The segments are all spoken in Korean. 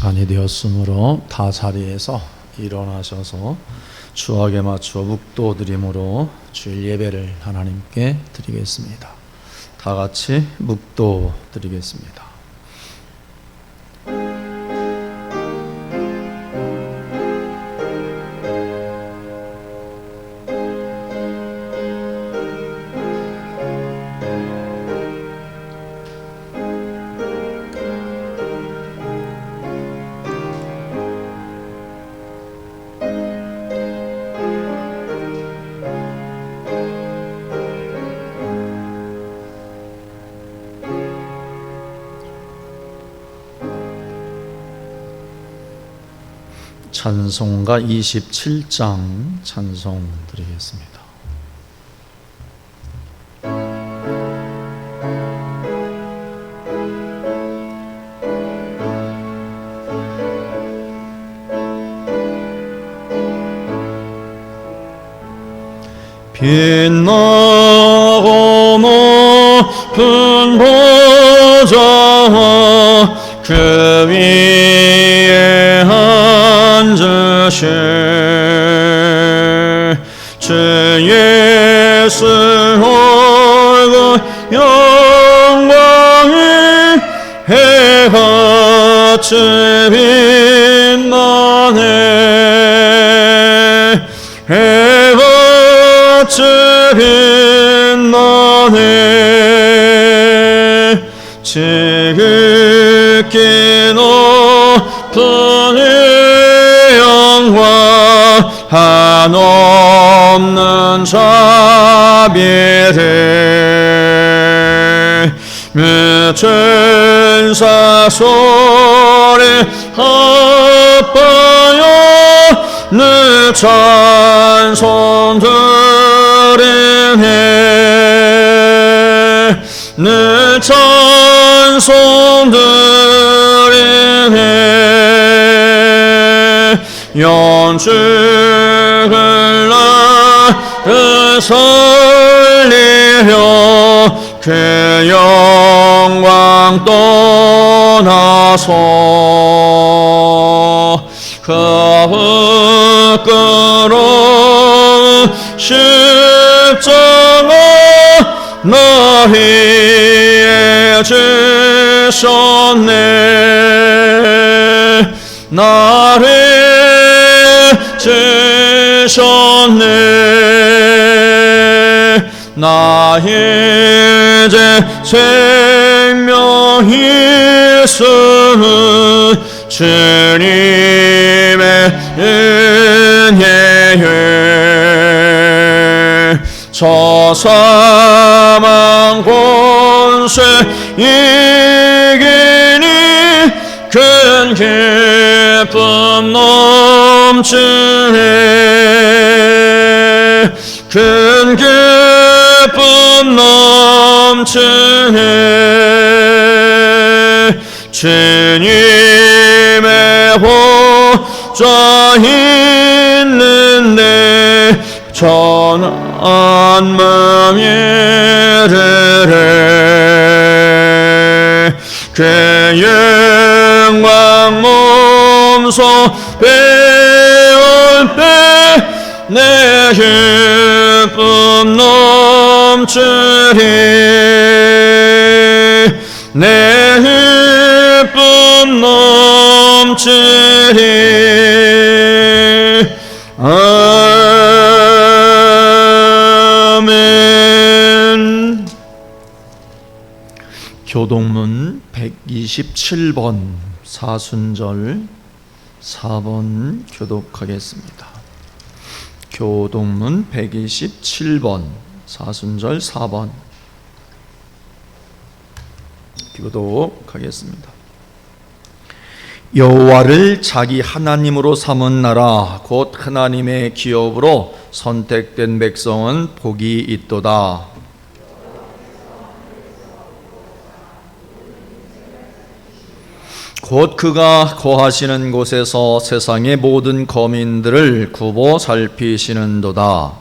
시간이 되었으므로 다 자리에서 일어나셔서 주악에 맞추어 묵도드림으로 주일 예배를 하나님께 드리겠습니다. 다 같이 묵도 드리겠습니다. 찬송가 27장 찬송 드리겠습니다. 빛나고 높은 보좌와 그 위에 앉으신 주 예수 얼굴 영광이 해같이 빛나네. 해같이 빛나네. 지극히 높은 영광 한없는 자비를 천사 소리 합하여 늘 찬송 드리네. 늘 찬송 드리네. 연주를 나를 살리려 그 영광 떠나서 그 부끄러운 십자가 나희에 지셨네. 나를 지셨네. 나 이제 생명이 있음 주님의 은혜에 저 사망 권세 이기니 큰 기쁨 넘치네. 큰 기쁨 넘치네. 주님의 보좌 있는데 전한 마음 이르래. 그 영광 몸소 배울 때 내 기쁨 넘치리. 내 기쁨 넘치리. 아멘. 교동문 127번 사순절 4번 교독하겠습니다. 교동문 127번 사순절 4번 교독하겠습니다. 여호와를 자기 하나님으로 삼은 나라 곧 하나님의 기업으로 선택된 백성은 복이 있도다. 곧 그가 거하시는 곳에서 세상의 모든 거민들을 굽어 살피시는도다.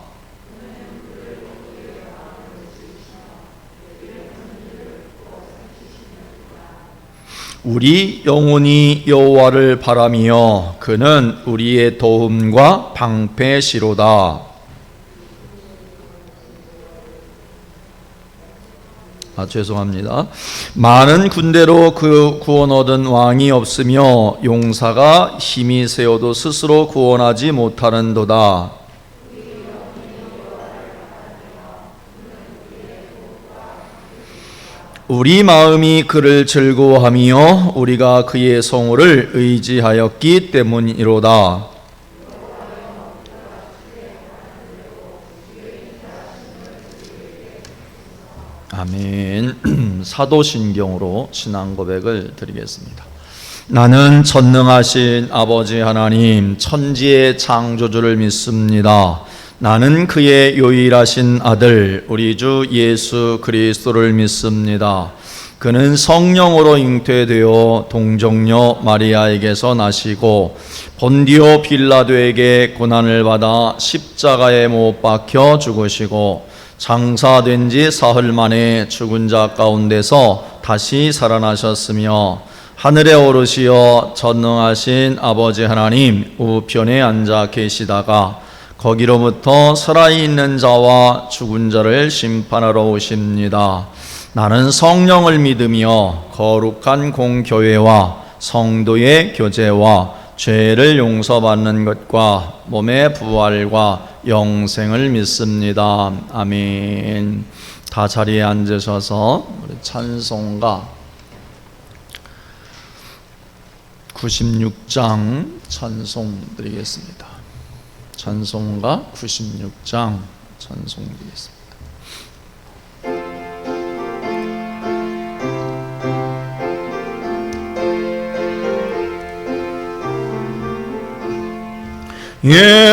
우리 영혼이 여호와를 바라며 그는 우리의 도움과 방패시로다. 죄송합니다. 많은 군대로 그 구원 얻은 왕이 없으며 용사가 힘이 세어도 스스로 구원하지 못하는도다. 우리 마음이 그를 즐거워하며 우리가 그의 성호를 의지하였기 때문이로다. 아멘. 사도신경으로 신앙 고백을 드리겠습니다. 나는 전능하신 아버지 하나님 천지의 창조주를 믿습니다. 나는 그의 유일하신 아들 우리 주 예수 그리스도를 믿습니다. 그는 성령으로 잉태되어 동정녀 마리아에게서 나시고 본디오 빌라도에게 고난을 받아 십자가에 못 박혀 죽으시고 장사된 지 사흘 만에 죽은 자 가운데서 다시 살아나셨으며 하늘에 오르시어 전능하신 아버지 하나님 우편에 앉아 계시다가 거기로부터 살아있는 자와 죽은 자를 심판하러 오십니다. 나는 성령을 믿으며 거룩한 공교회와 성도의 교제와 죄를 용서받는 것과 몸의 부활과 영생을 믿습니다. 아멘. 다 자리에 앉으셔서 우리 찬송가 96장 찬송 드리겠습니다. 찬송가 96장 찬송 드리겠습니다.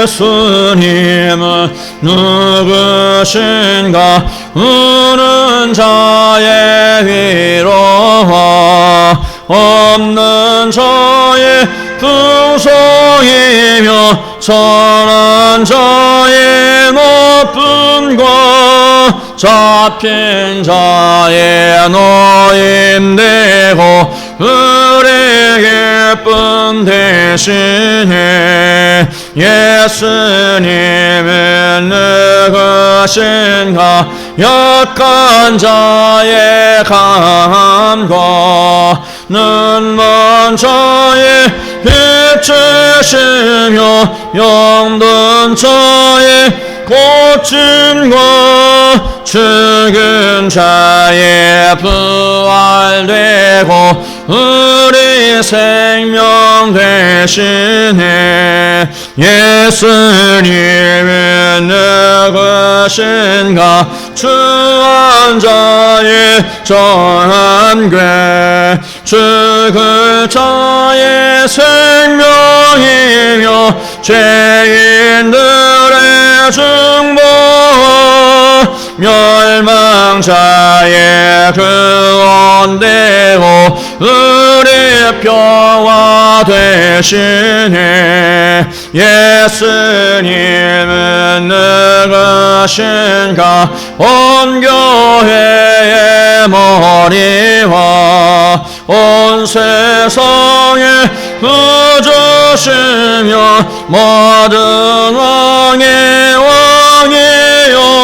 예수님은 누구신가 우는 자의 위로와 없는 자의 부서이며 선한 자의 높음과 잡힌 자의 노임되고 우리의 기쁨 대신에 예수님은 누구신가 약한 자의 강함과 눈먼 자의 빛이시며 영든 자의 고침과 죽은 자의 부활되고 우리 생명 대신에 예수님은 누구신가 추한 자의 전한괴 죽을 자의 생명이며 죄인들의 중보 멸망자의 구원되고 우리 평화 대신에 예수님은 누구신가 온 교회의 머리와 온 세상의 구주시며 모든 왕의 왕이요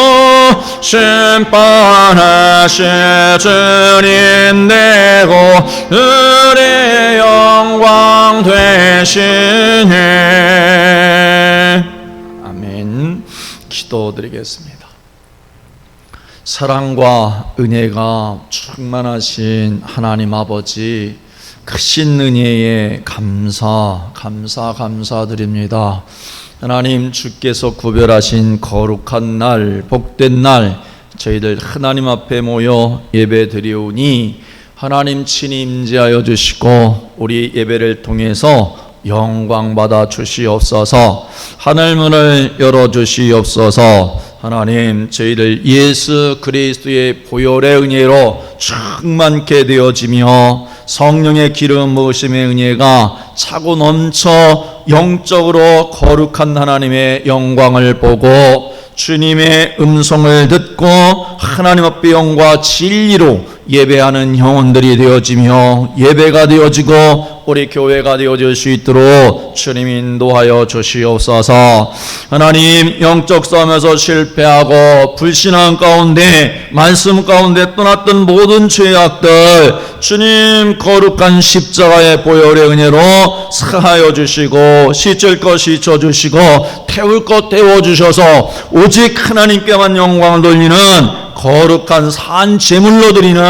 심판하실 주님 되고 우리 영광 되시네. 아멘. 기도드리겠습니다. 사랑과 은혜가 충만하신 하나님 아버지 크신 은혜에 감사드립니다. 하나님 주께서 구별하신 거룩한 날 복된 날 저희들 하나님 앞에 모여 예배 드리오니 하나님 친히 임재하여 주시고 우리 예배를 통해서 영광 받아 주시옵소서. 하늘문을 열어 주시옵소서. 하나님 저희들 예수 그리스도의 보혈의 은혜로 충만케 되어지며 성령의 기름 부으심의 은혜가 차고 넘쳐 영적으로 거룩한 하나님의 영광을 보고 주님의 음성을 듣고 하나님 앞에 영과 진리로 예배하는 영혼들이 되어지며 예배가 되어지고 우리 교회가 되어질 수 있도록 주님 인도하여 주시옵소서. 하나님, 영적 싸움에서 실패하고 불신앙 가운데 말씀 가운데 떠났던 모든 죄악들 주님 거룩한 십자가의 보혈의 은혜로 사하여 주시고 씻을 것 씻어주시고 태울 것 태워주셔서 오직 하나님께만 영광을 돌리는 거룩한 산 제물로 드리는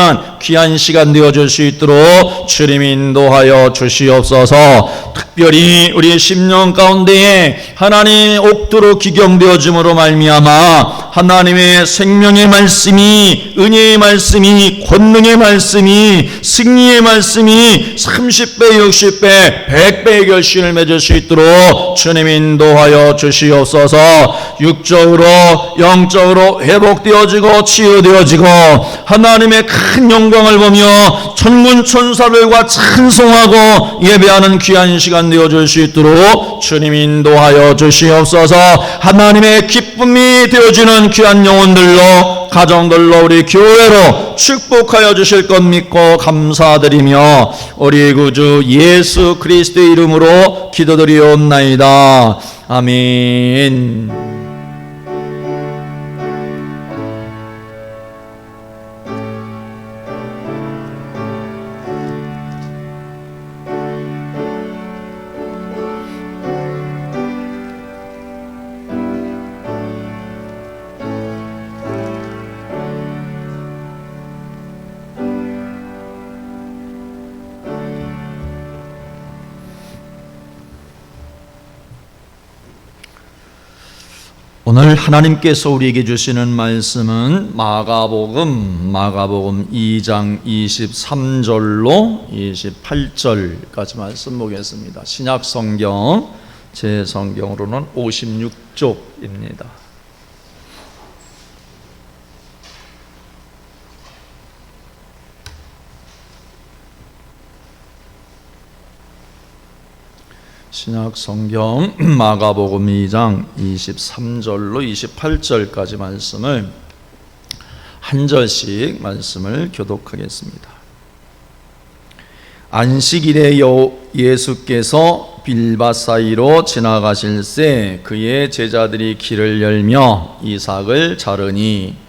귀한 시간 되어줄 수 있도록 주님 인도하여 주시옵소서. 특별히 우리 심령 가운데에 하나님의 옥도로 기경되어짐으로 말미암아 하나님의 생명의 말씀이, 은혜의 말씀이, 권능의 말씀이, 승리의 말씀이 30배, 60배, 100배의 결실을 맺을 수 있도록 주님 인도하여 주시옵소서. 육적으로 영적으로 회복되어지고 치유되어지고 하나님의 큰 영광을 보며 천군 천사들과 찬송하고 예배하는 귀한 시간 되어줄 수 있도록 주님 인도하여 주시옵소서. 하나님의 기쁨이 되어주는 귀한 영혼들로, 가정들로, 우리 교회로 축복하여 주실 것 믿고 감사드리며 우리 구주 예수 그리스도의 이름으로 기도드리옵나이다. 아멘. 오늘 하나님께서 우리에게 주시는 말씀은 마가복음 2장 23절로 28절까지 말씀 보겠습니다. 신약 성경, 제 성경으로는 56쪽입니다. 신약 성경 마가복음 2장 23절로 28절까지 말씀을 한 절씩 말씀을 교독하겠습니다. 안식일에 예수께서 빌바 사이로 지나가실새 그의 제자들이 길을 열며 이삭을 자르니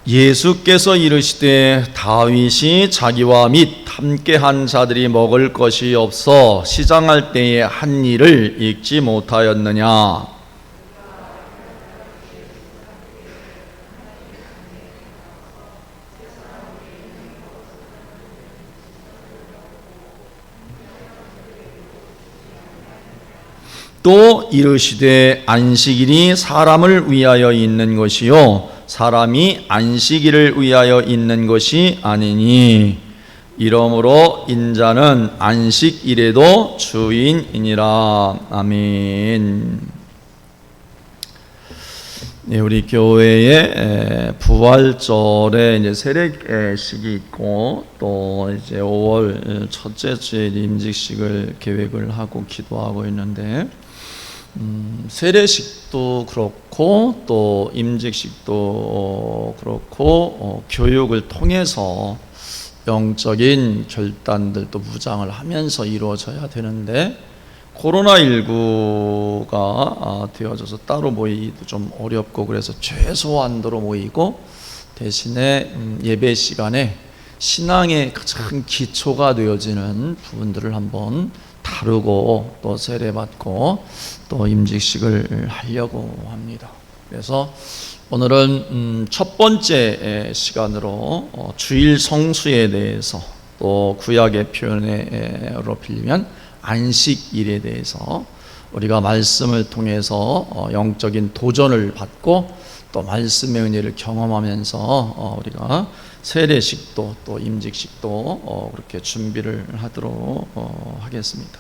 예수께서 이르시되 다윗이 자기와 및 함께한 자들이 먹을 것이 없어 시장할 때에 한 일을 읽지 못하였느냐. 또 이르시되 안식일이 사람을 위하여 있는 것이요 사람이 안식일을 위하여 있는 것이 아니니 이러므로 인자는 안식일에도 주인이니라. 아멘. 네, 우리 교회에 부활절에 이제 세례식이 있고 또 이제 5월 첫째 주에 임직식을 계획을 하고 기도하고 있는데 세례식도 그렇고 또 임직식도 그렇고 교육을 통해서 영적인 결단들도 무장을 하면서 이루어져야 되는데 코로나19가 되어져서 따로 모이기도 좀 어렵고 그래서 최소한도로 모이고 대신에 예배 시간에 신앙의 가장 기초가 되어지는 부분들을 한번 다루고 또 세례받고 또 임직식을 하려고 합니다. 그래서 오늘은 첫 번째 시간으로 주일 성수에 대해서 또 구약의 표현으로 빌리면 안식일에 대해서 우리가 말씀을 통해서 영적인 도전을 받고 또 말씀의 은혜를 경험하면서 우리가 세례식도 또 임직식도 그렇게 준비를 하도록 하겠습니다.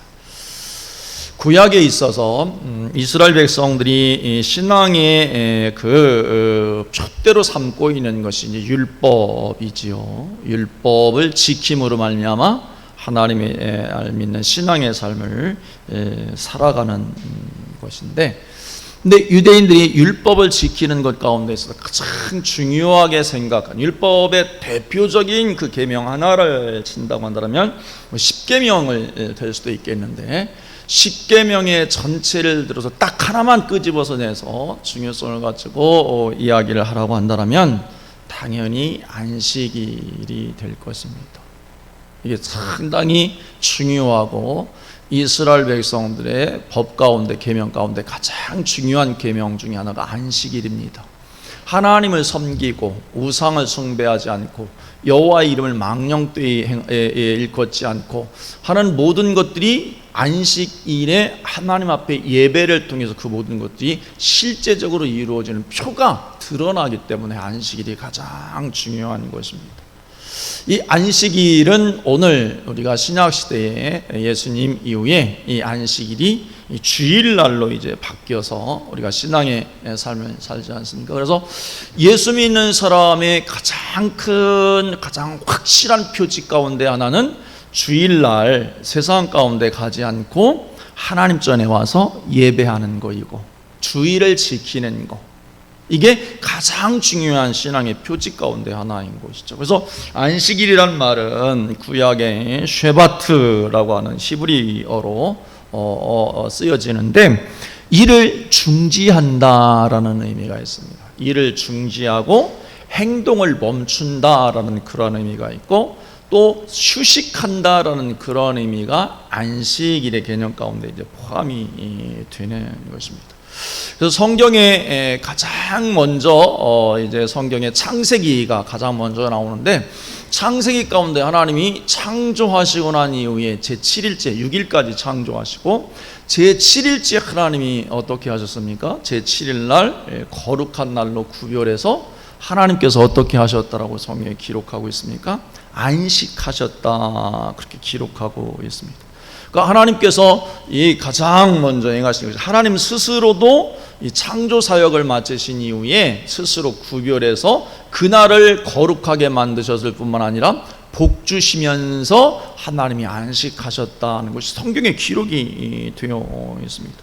구약에 있어서 이스라엘 백성들이 신앙의 그 촛대로 삼고 있는 것이 이제 율법이지요. 율법을 지킴으로 말미암아 하나님의 믿는 신앙의 삶을 살아가는 것인데, 근데 유대인들이 율법을 지키는 것 가운데서 가장 중요하게 생각한 율법의 대표적인 그 계명 하나를 친다고 한다면 10계명을 될 수도 있겠는데, 10계명의 전체를 들어서 딱 하나만 끄집어서 중요성을 가지고 이야기를 하라고 한다면 당연히 안식일이 될 것입니다. 이게 상당히 중요하고 이스라엘 백성들의 법 가운데, 계명 가운데 가장 중요한 계명 중에 하나가 안식일입니다. 하나님을 섬기고 우상을 숭배하지 않고 여호와의 이름을 망령되이 일컫지 않고 하는 모든 것들이 안식일에 하나님 앞에 예배를 통해서 그 모든 것들이 실제적으로 이루어지는 표가 드러나기 때문에 안식일이 가장 중요한 것입니다. 이 안식일은 오늘 우리가 신약시대에 예수님 이후에 이 안식일이 주일날로 이제 바뀌어서 우리가 신앙의 삶을 살지 않습니까? 그래서 예수 믿는 사람의 가장 큰, 가장 확실한 표지 가운데 하나는 주일날 세상 가운데 가지 않고 하나님 전에 와서 예배하는 것이고 주일을 지키는 것, 이게 가장 중요한 신앙의 표지 가운데 하나인 것이죠. 그래서 안식일이란 말은 구약의 쉐바트라고 하는 히브리어로 쓰여지는데, 일을 중지한다라는 의미가 있습니다. 일을 중지하고 행동을 멈춘다라는 그런 의미가 있고, 또 휴식한다라는 그런 의미가 안식일의 개념 가운데 이제 포함이 되는 것입니다. 그래서 성경에 가장 먼저 이제 성경의 창세기가 가장 먼저 나오는데, 창세기 가운데 하나님이 창조하시고 난 이후에 제7일째 6일까지 창조하시고 제7일째 하나님이 어떻게 하셨습니까? 제7일날 거룩한 날로 구별해서 하나님께서 어떻게 하셨다라고 성경에 기록하고 있습니까? 안식하셨다, 그렇게 기록하고 있습니다. 그러니까 하나님께서 이 가장 먼저 행하신 것이, 하나님 스스로도 이 창조 사역을 마치신 이후에 스스로 구별해서 그날을 거룩하게 만드셨을 뿐만 아니라 복 주시면서 하나님이 안식하셨다는 것이 성경에 기록이 되어 있습니다.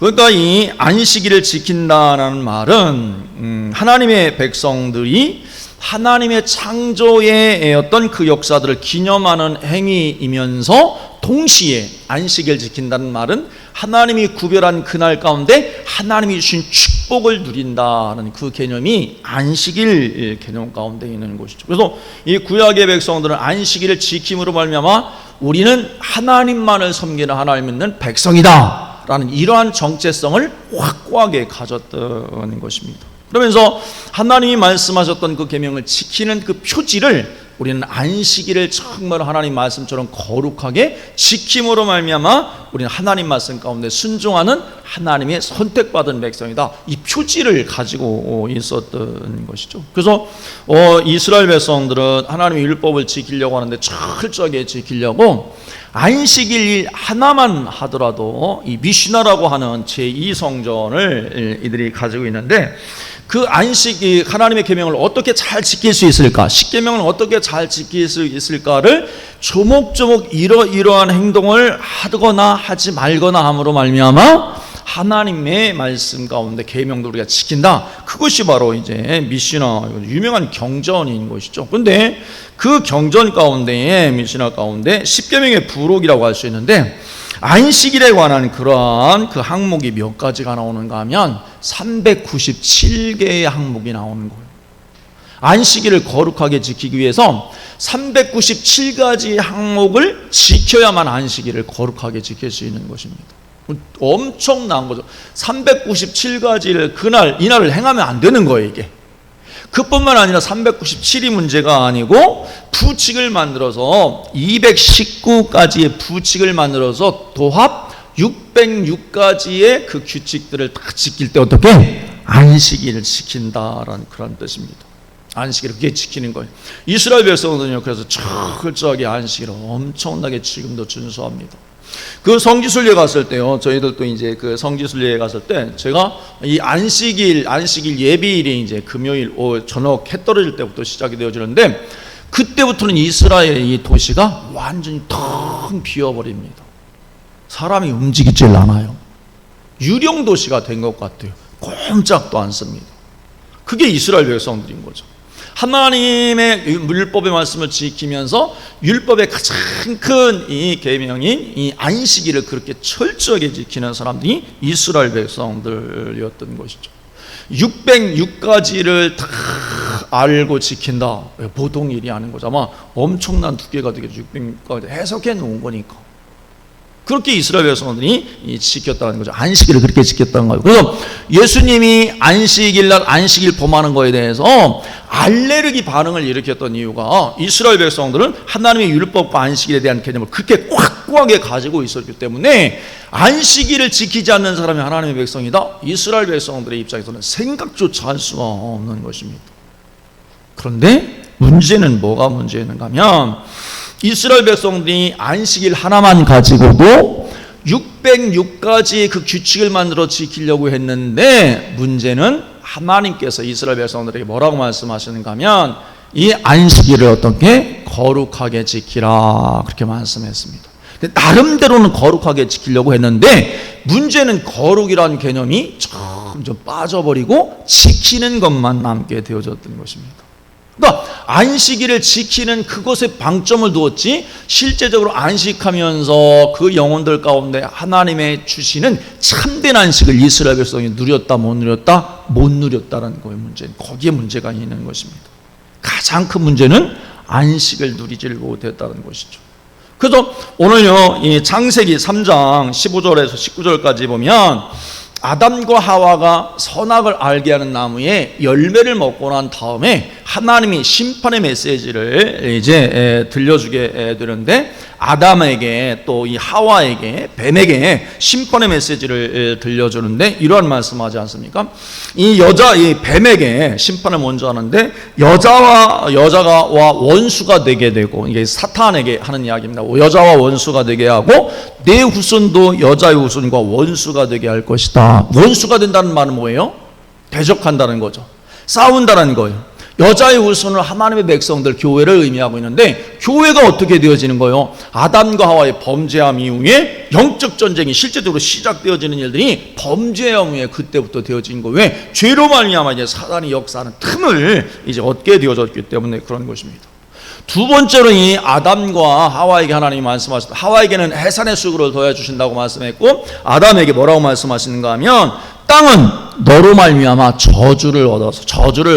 그러니까 이 안식일을 지킨다는 말은 하나님의 백성들이 하나님의 창조의 어떤 그 역사들을 기념하는 행위이면서 동시에 안식일을 지킨다는 말은 하나님이 구별한 그날 가운데 하나님이 주신 축복을 누린다는 그 개념이 안식일 개념 가운데 있는 것이죠. 그래서 이 구약의 백성들은 안식일을 지킴으로 말미암아 우리는 하나님만을 섬기는 하나님 믿는 백성이다 라는 이러한 정체성을 확고하게 가졌던 것입니다. 그러면서 하나님이 말씀하셨던 그 계명을 지키는 그 표지를 우리는 안식일을 정말 하나님 말씀처럼 거룩하게 지킴으로 말미암아 우리는 하나님 말씀 가운데 순종하는 하나님의 선택받은 백성이다, 이 표지를 가지고 있었던 것이죠. 그래서 이스라엘 백성들은 하나님의 율법을 지키려고 하는데 철저하게 지키려고 안식일 하나만 하더라도 이 미시나라고 하는 제2성전을 이들이 가지고 있는데, 그 안식이 하나님의 계명을 어떻게 잘 지킬 수 있을까, 10계명을 어떻게 잘 지킬 수 있을까를 조목조목 이러한 행동을 하거나 하지 말거나 함으로 말미암아 하나님의 말씀 가운데 계명도 우리가 지킨다, 그것이 바로 이제 미시나, 유명한 경전인 것이죠. 그런데 그 경전 가운데에, 미시나 가운데 10계명의 부록이라고 할 수 있는데, 안식일에 관한 그러한 그 항목이 몇 가지가 나오는가 하면 397개의 항목이 나오는 거예요. 안식일을 거룩하게 지키기 위해서 397가지 항목을 지켜야만 안식일을 거룩하게 지킬 수 있는 것입니다. 엄청난 거죠. 397가지를 이날을 행하면 안 되는 거예요, 이게. 그뿐만 아니라 397이 문제가 아니고 부칙을 만들어서 219가지의 부칙을 만들어서 도합 606가지의 그 규칙들을 다 지킬 때 어떻게? 안식일을 지킨다라는 그런 뜻입니다. 안식일을 그게 지키는 거예요. 이스라엘 백성들은요, 그래서 철저하게 안식일을 엄청나게 지금도 준수합니다. 그 성지순례 갔을 때요, 저희들도 이제 그 성지순례에 갔을 때 제가 이 안식일 예비일이 이제 금요일 저녁 해 떨어질 때부터 시작이 되어지는데, 그때부터는 이스라엘의 이 도시가 완전히 텅 비어버립니다. 사람이 움직이질 않아요. 유령 도시가 된 것 같아요. 꼼짝도 않습니다. 그게 이스라엘 백성들인 거죠. 하나님의 율법의 말씀을 지키면서 율법의 가장 큰 이 계명인 이 안식일을 그렇게 철저하게 지키는 사람들이 이스라엘 백성들이었던 것이죠. 606가지를 다 알고 지킨다. 보통 일이 아닌 거죠. 아마 엄청난 두께가 되겠죠. 606가지 해석해 놓은 거니까. 그렇게 이스라엘 백성들이 지켰다는 거죠. 안식일을 그렇게 지켰다는 거예요. 그래서 예수님이 안식일날 안식일 범하는 거에 대해서 알레르기 반응을 일으켰던 이유가 이스라엘 백성들은 하나님의 율법과 안식일에 대한 개념을 그렇게 확고하게 가지고 있었기 때문에 안식일을 지키지 않는 사람이 하나님의 백성이다. 이스라엘 백성들의 입장에서는 생각조차 할 수가 없는 것입니다. 그런데 문제는 뭐가 문제인가 하면 이스라엘 백성들이 안식일 하나만 가지고도 606가지의 그 규칙을 만들어 지키려고 했는데 문제는 하나님께서 이스라엘 백성들에게 뭐라고 말씀하시는가 하면 이 안식일을 어떻게 거룩하게 지키라 그렇게 말씀했습니다. 나름대로는 거룩하게 지키려고 했는데 문제는 거룩이라는 개념이 점점 빠져버리고 지키는 것만 남게 되어졌던 것입니다. 그러니까 안식일을 지키는 그것에 방점을 두었지 실제적으로 안식하면서 그 영혼들 가운데 하나님의 주시는 참된 안식을 이스라엘 백성이 누렸다 못 누렸다? 못 누렸다라는 거예요. 문제는 거기에 문제가 있는 것입니다. 가장 큰 문제는 안식을 누리질 못했다는 것이죠. 그래서 오늘요 이 창세기 3장 15절에서 19절까지 보면 아담과 하와가 선악을 알게 하는 나무의 열매를 먹고 난 다음에 하나님이 심판의 메시지를 이제 들려주게 되는데 아담에게 또 이 하와에게 뱀에게 심판의 메시지를 들려주는데 이러한 말씀하지 않습니까? 이 뱀에게 심판을 먼저 하는데 여자가 원수가 되게 되고 이게 사탄에게 하는 이야기입니다. 여자와 원수가 되게 하고 내 후손도 여자의 후손과 원수가 되게 할 것이다. 원수가 된다는 말은 뭐예요? 대적한다는 거죠. 싸운다는 거예요. 여자의 후손은 하나님의 백성들 교회를 의미하고 있는데 교회가 어떻게 되어지는 거예요? 아담과 하와의 범죄함 이후에 영적 전쟁이 실제적으로 시작되어지는 일들이 범죄함 이후에 그때부터 되어진 거예요. 왜? 죄로 말미암아 이제 사단이 역사하는 틈을 이제 얻게 되어졌기 때문에 그런 것입니다. 두 번째로 이 아담과 하와에게 하나님이 말씀하셨다. 하와에게는 해산의 수고를 더해 주신다고 말씀했고 아담에게 뭐라고 말씀하시는가 하면 땅은 너로 말미암아 저주를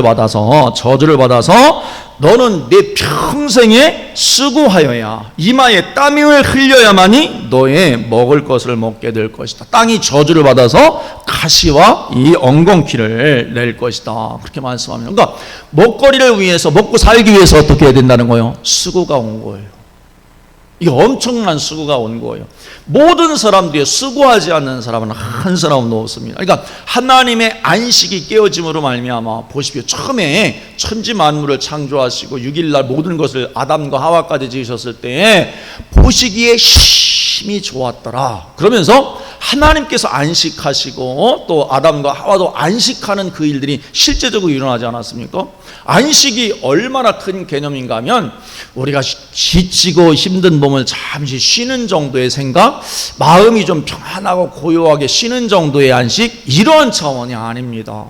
받아서 너는 내 평생에 수고하여야 이마에 땀을 흘려야만이 너의 먹을 것을 먹게 될 것이다. 땅이 저주를 받아서 가시와 이 엉겅퀴를 낼 것이다. 그렇게 말씀합니다. 그러니까 먹거리를 위해서 먹고 살기 위해서 어떻게 해야 된다는 거예요? 수고가 온 거예요. 이게 엄청난 수고가 온 거예요. 모든 사람들이 수고하지 않는 사람은 한 사람도 없습니다. 그러니까 하나님의 안식이 깨어짐으로 말미암아 보십시오. 처음에 천지 만물을 창조하시고 6일날 모든 것을 아담과 하와까지 지으셨을 때 보시기에 힘이 좋았더라. 그러면서 하나님께서 안식하시고 또 아담과 하와도 안식하는 그 일들이 실제적으로 일어나지 않았습니까? 안식이 얼마나 큰 개념인가 하면 우리가 지치고 힘든 몸을 잠시 쉬는 정도의 생각, 마음이 좀 평안하고 고요하게 쉬는 정도의 안식, 이런 차원이 아닙니다.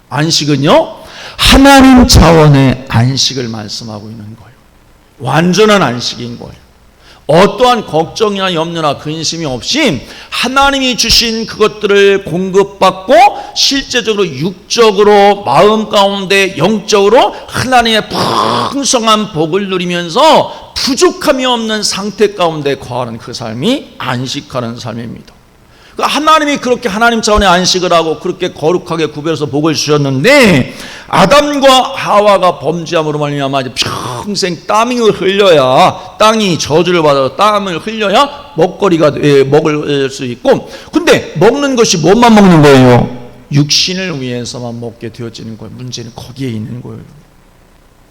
안식은요 하나님 차원의 안식을 말씀하고 있는 거예요. 완전한 안식인 거예요. 어떠한 걱정이나 염려나 근심이 없이 하나님이 주신 그것들을 공급받고 실제적으로 육적으로 마음 가운데 영적으로 하나님의 풍성한 복을 누리면서 부족함이 없는 상태 가운데 거하는 그 삶이 안식하는 삶입니다. 하나님이 그렇게 하나님 차원의 안식을 하고 그렇게 거룩하게 구별해서 복을 주셨는데 아담과 하와가 범죄함으로 말미암아 평생 땀을 흘려야 땅이 저주를 받아서 땀을 흘려야 먹거리가 먹을 수 있고 근데 먹는 것이 뭐만 먹는 거예요? 육신을 위해서만 먹게 되어지는 거예요. 문제는 거기에 있는 거예요.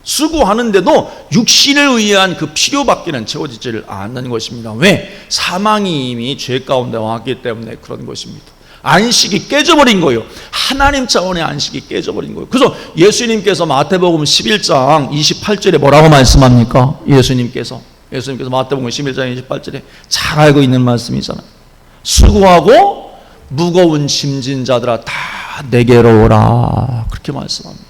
수고하는데도 육신을 위한 그 필요밖에는 채워지지를 않는 것입니다. 왜? 사망이 이미 죄 가운데 왔기 때문에 그런 것입니다. 안식이 깨져버린 거예요. 하나님 차원의 안식이 깨져버린 거예요. 그래서 예수님께서 마태복음 11장 28절에 뭐라고 말씀합니까? 예수님께서 마태복음 11장 28절에 잘 알고 있는 말씀이잖아요. 수고하고 무거운 짐진 자들아 다 내게로 오라. 그렇게 말씀합니다.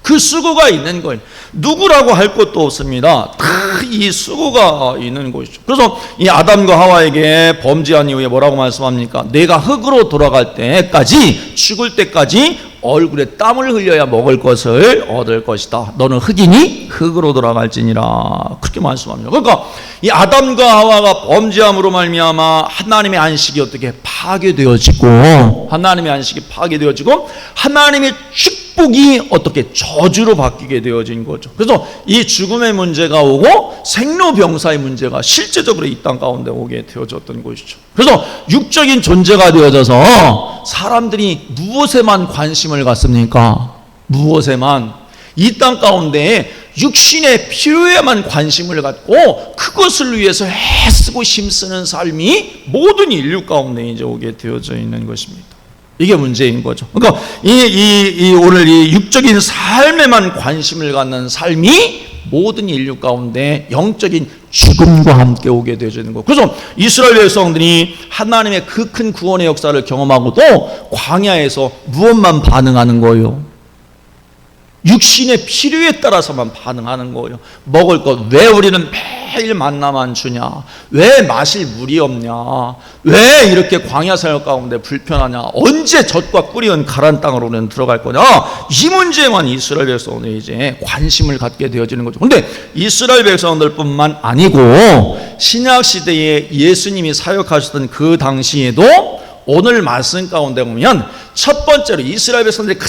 그 수고가 있는 거예요. 누구라고 할 것도 없습니다. 다 이 수고가 있는 것이죠. 그래서 이 아담과 하와에게 범죄한 이후에 뭐라고 말씀합니까? 내가 흙으로 돌아갈 때까지, 죽을 때까지 얼굴에 땀을 흘려야 먹을 것을 얻을 것이다. 너는 흙이니 흙으로 돌아갈지니라. 그렇게 말씀합니다. 그러니까 이 아담과 하와가 범죄함으로 말미암아 하나님의 안식이 어떻게 파괴되어지고, 하나님의 안식이 파괴되어지고 하나님의 축복이 어떻게 저주로 바뀌게 되어진 거죠. 그래서 이 죽음의 문제가 오고 생로병사의 문제가 실제적으로 이 땅 가운데 오게 되어졌던 것이죠. 그래서 육적인 존재가 되어져서 사람들이 무엇에만 관심을 갖습니까? 무엇에만? 이 땅 가운데 육신의 필요에만 관심을 갖고 그것을 위해서 애쓰고 힘쓰는 삶이 모든 인류 가운데 이제 오게 되어져 있는 것입니다. 이게 문제인 거죠. 그러니까 오늘 이 육적인 삶에만 관심을 갖는 삶이 모든 인류 가운데 영적인 죽음과 함께 오게 되어지는 거. 그래서 이스라엘 백성들이 하나님의 그 큰 구원의 역사를 경험하고도 광야에서 무엇만 반응하는 거예요? 육신의 필요에 따라서만 반응하는 거예요. 먹을 것, 왜 우리는 매일 만나만 주냐? 왜 마실 물이 없냐? 왜 이렇게 광야 생활 가운데 불편하냐? 언제 젖과 꿀이 은 가란 땅으로 우리는 들어갈 거냐? 이 문제만 이스라엘 백성들이 이제 관심을 갖게 되어지는 거죠. 그런데 이스라엘 백성들뿐만 아니고 신약 시대에 예수님이 사역하셨던 그 당시에도 오늘 말씀 가운데 보면 첫 번째로 이스라엘 백성들이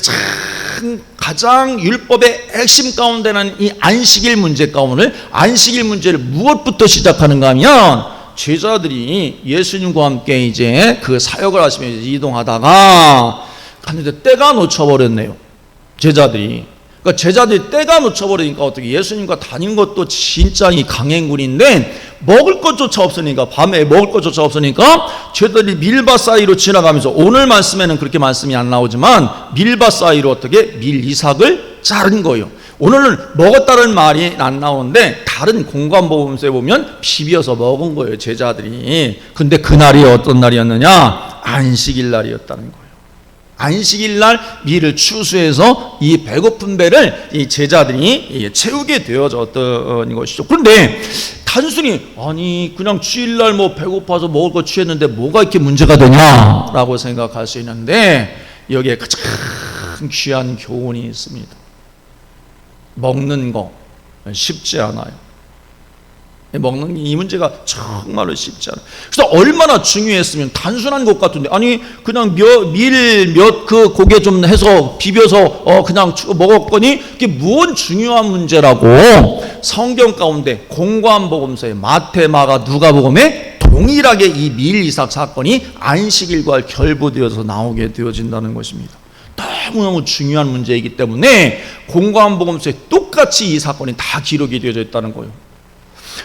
가장 율법의 핵심 가운데는 이 안식일 문제 가운데, 안식일 문제를 무엇부터 시작하는가 하면 제자들이 예수님과 함께 이제 그 사역을 하시면서 이동하다가 갔는데 때가 놓쳐버렸네요. 제자들이. 그러니까 제자들이 때가 놓쳐버리니까 어떻게 예수님과 다닌 것도 진짜 이 강행군인데 먹을 것조차 없으니까, 밤에 먹을 것조차 없으니까 제자들이 밀밭 사이로 지나가면서, 오늘 말씀에는 그렇게 말씀이 안 나오지만 밀밭 사이로 어떻게 밀이삭을 자른 거예요. 오늘은 먹었다는 말이 안 나오는데 다른 공관복음서에 보면 비벼서 먹은 거예요, 제자들이. 근데 그날이 어떤 날이었느냐? 안식일 날이었다는 거예요. 안식일 날 밀을 추수해서 이 배고픈 배를 이 제자들이 채우게 되어졌던 것이죠. 그런데 단순히 아니 그냥 주일날 뭐 배고파서 먹을 거 취했는데 뭐가 이렇게 문제가 되냐라고 생각할 수 있는데 여기에 가장 귀한 교훈이 있습니다. 먹는 거 쉽지 않아요. 먹는 이 문제가 정말로 쉽지 않아요. 그래서 얼마나 중요했으면 단순한 것 같은데, 아니 그냥 밀 몇 그 고개 좀 해서 비벼서 그냥 먹었거니 이게 무언 중요한 문제라고 성경 가운데 공관복음서에 마태, 마가, 누가복음에 동일하게 이 밀이삭 사건이 안식일과 결부되어서 나오게 되어진다는 것입니다. 너무너무 중요한 문제이기 때문에 공관복음서에 똑같이 이 사건이 다 기록이 되어져 있다는 거예요.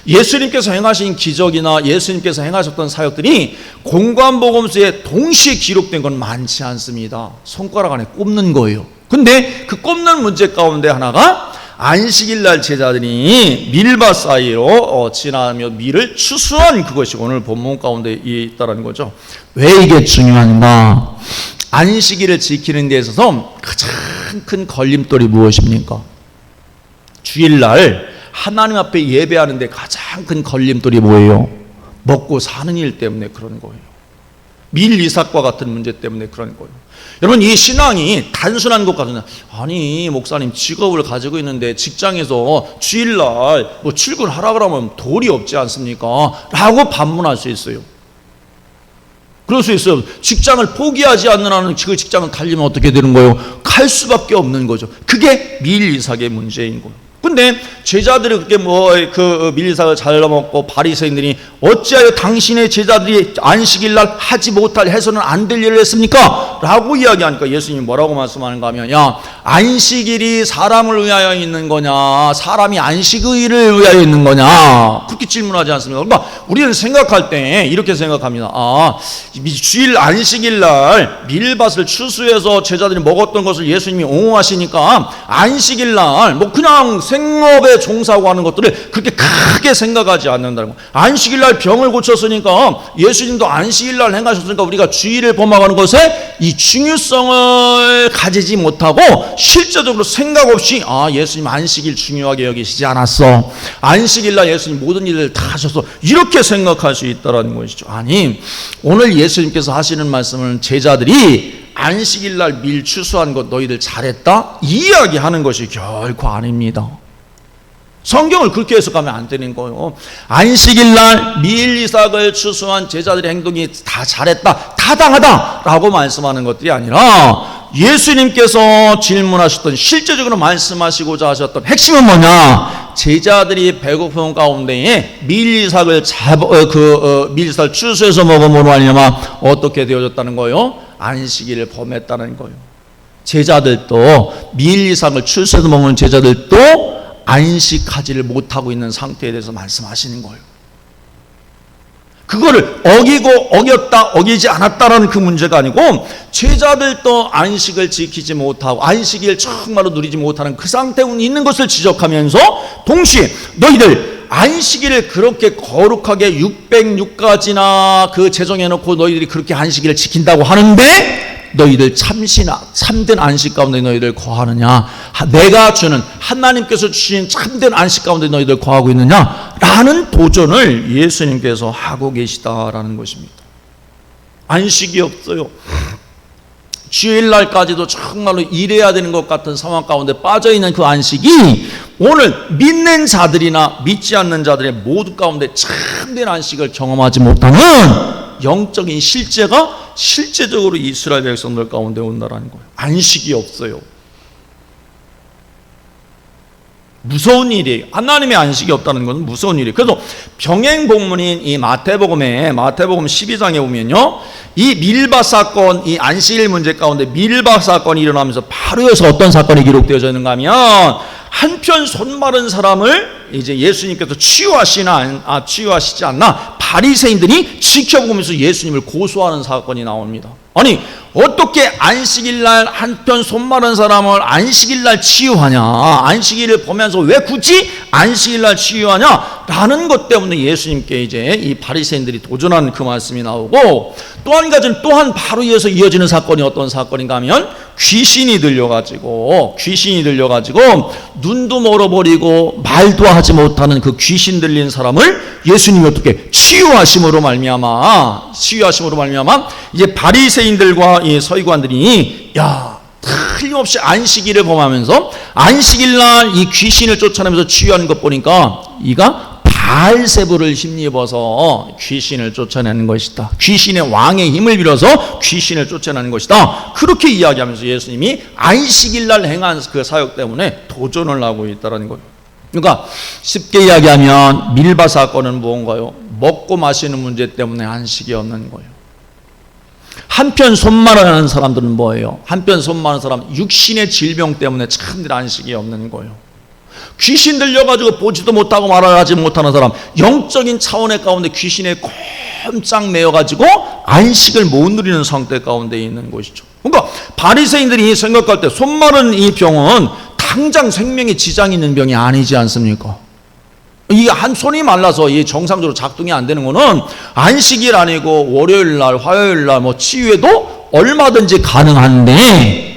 예수님께서 행하신 기적이나 예수님께서 행하셨던 사역들이 공관복음서에 동시에 기록된 건 많지 않습니다. 손가락 안에 꼽는 거예요. 근데 그 꼽는 문제 가운데 하나가 안식일 날 제자들이 밀밭 사이로 지나며 밀을 추수한 그것이 오늘 본문 가운데 있다는 거죠. 왜 이게 중요한가? 안식일을 지키는 데 있어서 가장 큰 걸림돌이 무엇입니까? 주일날 하나님 앞에 예배하는데 가장 큰 걸림돌이 뭐예요? 먹고 사는 일 때문에 그런 거예요. 밀이삭과 같은 문제 때문에 그런 거예요. 여러분, 이 신앙이 단순한 것 같으면, 아니 목사님 직업을 가지고 있는데 직장에서 주일날 뭐 출근하라 그러면 돈이 없지 않습니까? 라고 반문할 수 있어요. 그럴 수 있어요. 직장을 포기하지 않는 한은 그 직장을 달리면 어떻게 되는 거예요? 갈 수밖에 없는 거죠. 그게 밀이삭의 문제인 거예요. 근데 제자들이 그렇게 그 밀이삭을 잘라 먹고 바리새인들이 어찌하여 당신의 제자들이 안식일날 하지 못할 해서는 안 될 일을 했습니까? 라고 이야기하니까 예수님이 뭐라고 말씀하는가 하면, 야, 안식일이 사람을 위하여 있는 거냐, 사람이 안식일을 위하여 있는 거냐, 그렇게 질문하지 않습니까? 그러니까 우리는 생각할 때 이렇게 생각합니다. 아, 주일 안식일날 밀밭을 추수해서 제자들이 먹었던 것을 예수님이 옹호하시니까 안식일날 뭐 그냥 생업에 종사하고 하는 것들을 그렇게 크게 생각하지 않는다는 거. 안식일날 병을 고쳤으니까, 예수님도 안식일날 행하셨으니까 우리가 주일을 범하는 것에 이 중요성을 가지지 못하고 실제적으로 생각 없이 예수님 안식일 중요하게 여기시지 않았어, 안식일날 예수님 모든 일을 다 하셔서, 이렇게 생각할 수 있다는 것이죠. 아니, 오늘 예수님께서 하시는 말씀은 제자들이 안식일날 밀 추수한 것 너희들 잘했다? 이야기하는 것이 결코 아닙니다. 성경을 그렇게 해석하면 안 되는 거예요. 안식일날 밀 이삭을 추수한 제자들의 행동이 다 잘했다, 타당하다 라고 말씀하는 것들이 아니라, 예수님께서 질문하셨던, 실제적으로 말씀하시고자 하셨던 핵심은 뭐냐? 제자들이 배고픈 가운데에 밀 이삭을 추수해서 먹음으로 하려면 어떻게 되어졌다는 거예요? 안식일을 범했다는 거예요. 제자들도, 밀 이삭을 추수해서 먹는 제자들도 안식하지를 못하고 있는 상태에 대해서 말씀하시는 거예요. 그거를 어기고 어겼다, 어기지 않았다라는 그 문제가 아니고, 제자들도 안식을 지키지 못하고 안식일 정말로 누리지 못하는 그 상태에 있는 것을 지적하면서, 동시에 너희들 안식일을 그렇게 거룩하게 606가지나 그 제정해놓고 너희들이 그렇게 안식일을 지킨다고 하는데, 너희들 참된 안식 가운데 너희들 거하느냐? 내가 주는, 하나님께서 주신 참된 안식 가운데 너희들 거하고 있느냐? 라는 도전을 예수님께서 하고 계시다라는 것입니다. 안식이 없어요. 주일날까지도 정말로 일해야 되는 것 같은 상황 가운데 빠져있는 그 안식이, 오늘 믿는 자들이나 믿지 않는 자들의 모두 가운데 참된 안식을 경험하지 못하는 영적인 실제가 실제적으로 이스라엘 백성들 가운데 온다라는 거예요. 안식이 없어요. 무서운 일이에요. 하나님의 안식이 없다는 것은 무서운 일이에요. 그래서 병행 본문인 이 마태복음 12장에 보면요, 이 밀밭 사건, 이 안식일 문제 가운데 밀밭 사건이 일어나면서 바로 여기서 어떤 사건이 기록되어져 있는가 하면, 한편 손 마른 사람을 이제 예수님께서 치유하시지 않나 바리새인들이 지켜보면서 예수님을 고소하는 사건이 나옵니다. 아니, 어떻게 안식일날 한편 손 마른 사람을 안식일날 치유하냐, 안식일을 보면서 왜 굳이 안식일날 치유하냐 라는 것 때문에 예수님께 이제 이 바리새인들이 도전하는 그 말씀이 나오고, 또 한 가지는 또한 바로 이어지는 사건이 어떤 사건인가 하면, 귀신이 들려가지고 눈도 멀어버리고 말도 하지 못하는 그 귀신 들린 사람을 예수님이 어떻게 치유하심으로 말미암아 이제 바리새인들과 이 서기관들이 틀림없이 안식일을 범하면서 안식일날 이 귀신을 쫓아내면서 치유하는 것 보니까 이가 바알세불을 힘입어서 귀신을 쫓아내는 것이다, 귀신의 왕의 힘을 빌어서 귀신을 쫓아내는 것이다, 그렇게 이야기하면서 예수님이 안식일날 행한 그 사역 때문에 도전을 하고 있다는 거예요. 그러니까 쉽게 이야기하면 밀밭 사건은 무언가요? 먹고 마시는 문제 때문에 안식이 없는 거예요. 한편 손 마른 사람들은 뭐예요? 한편 손 마른 사람, 육신의 질병 때문에 참들 안식이 없는 거예요. 귀신 들려가지고 보지도 못하고 말하지 못하는 사람, 영적인 차원의 가운데 귀신에 꼼짝 매여가지고 안식을 못 누리는 상태 가운데 있는 것이죠. 그러니까 바리새인들이 생각할 때 손 마른 이 병은 당장 생명에 지장이 있는 병이 아니지 않습니까? 이게 한 손이 말라서 이 정상적으로 작동이 안 되는 거는 안식일 아니고 월요일날, 화요일날 치유해도 얼마든지 가능한데,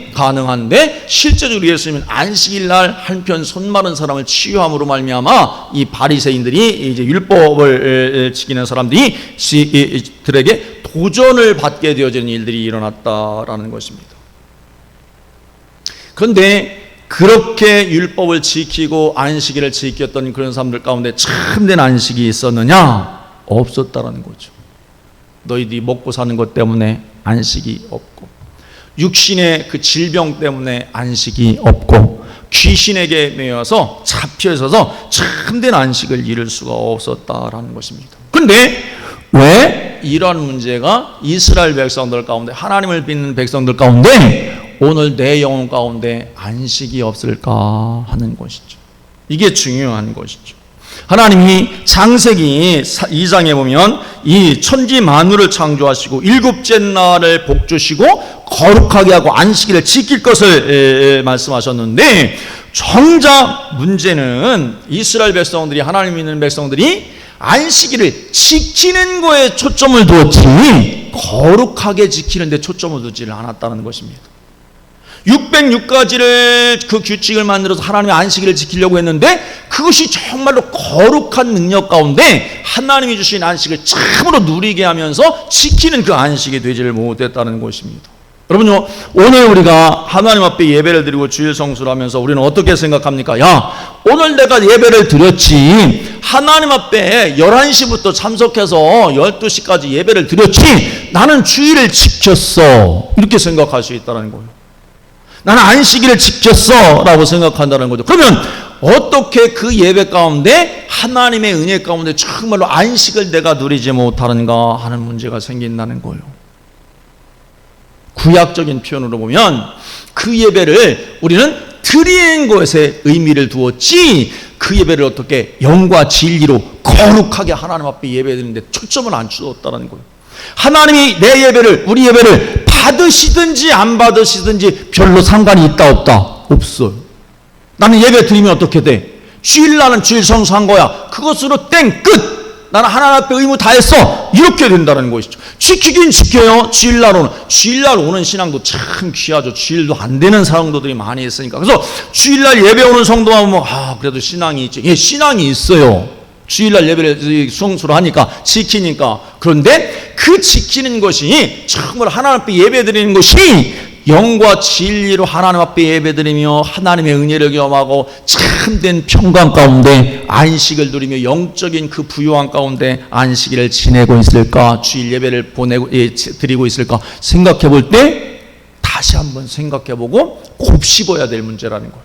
실제적으로 예수님은 안식일날 한편 손 마른 사람을 치유함으로 말미암아 이 바리새인들이 이제 율법을 지키는 사람들에게 도전을 받게 되어지는 일들이 일어났다라는 것입니다. 그런데 그렇게 율법을 지키고 안식일을 지켰던 그런 사람들 가운데 참된 안식이 있었느냐? 없었다라는 거죠. 너희들이 먹고 사는 것 때문에 안식이 없고, 육신의 그 질병 때문에 안식이 없고, 귀신에게 매여서 잡혀 있어서 참된 안식을 이룰 수가 없었다라는 것입니다. 그런데 왜 이러한 문제가 이스라엘 백성들 가운데, 하나님을 믿는 백성들 가운데 오늘 내 영혼 가운데 안식이 없을까 하는 것이죠. 이게 중요한 것이죠. 하나님이 창세기 2장에 보면 이 천지 만물을 창조하시고 일곱째 날을 복주시고 거룩하게 하고 안식일을 지킬 것을 말씀하셨는데, 정작 문제는 이스라엘 백성들이, 하나님 믿는 백성들이 안식일을 지키는 거에 초점을 두었지 거룩하게 지키는 데 초점을 두지를 않았다는 것입니다. 606가지를 그 규칙을 만들어서 하나님의 안식일을 지키려고 했는데 그것이 정말로 거룩한 능력 가운데 하나님이 주신 안식을 참으로 누리게 하면서 지키는 그 안식이 되지를 못했다는 것입니다. 여러분요, 오늘 우리가 하나님 앞에 예배를 드리고 주일 성수를 하면서 우리는 어떻게 생각합니까? 야, 오늘 내가 예배를 드렸지, 하나님 앞에 11시부터 참석해서 12시까지 예배를 드렸지, 나는 주일을 지켰어, 이렇게 생각할 수 있다는 거예요. 나는 안식일을 지켰어 라고 생각한다는 거죠. 그러면 어떻게 그 예배 가운데 하나님의 은혜 가운데 정말로 안식을 내가 누리지 못하는가 하는 문제가 생긴다는 거예요. 구약적인 표현으로 보면 그 예배를 우리는 드리는 것에 의미를 두었지 그 예배를 어떻게 영과 진리로 거룩하게 하나님 앞에 예배드리는데 초점을 안 주었다는 거예요. 하나님이 내 예배를, 우리 예배를 받으시든지 안 받으시든지 별로 상관이 있다 없다? 없어요. 나는 예배 드리면 어떻게 돼? 주일날은 주일 성수한 거야. 그것으로 땡 끝. 나는 하나님 앞에 의무 다 했어. 이렇게 된다는 것이죠. 지키긴 지켜요. 주일날 오는 신앙도 참 귀하죠. 주일도 안 되는 성도들이 많이 있으니까. 그래서 주일날 예배 오는 성도만 보면 그래도 신앙이 있지. 예, 신앙이 있어요. 주일날 예배를 성수를 하니까, 지키니까. 그런데 그 지키는 것이 정말 하나님 앞에 예배드리는 것이 영과 진리로 하나님 앞에 예배드리며 하나님의 은혜를 경험하고 참된 평강 가운데 안식을 누리며 영적인 그 부요한 가운데 안식일을 지내고 있을까, 주일 예배를 드리고 있을까 생각해 볼 때 다시 한번 생각해 보고 곱씹어야 될 문제라는 거예요.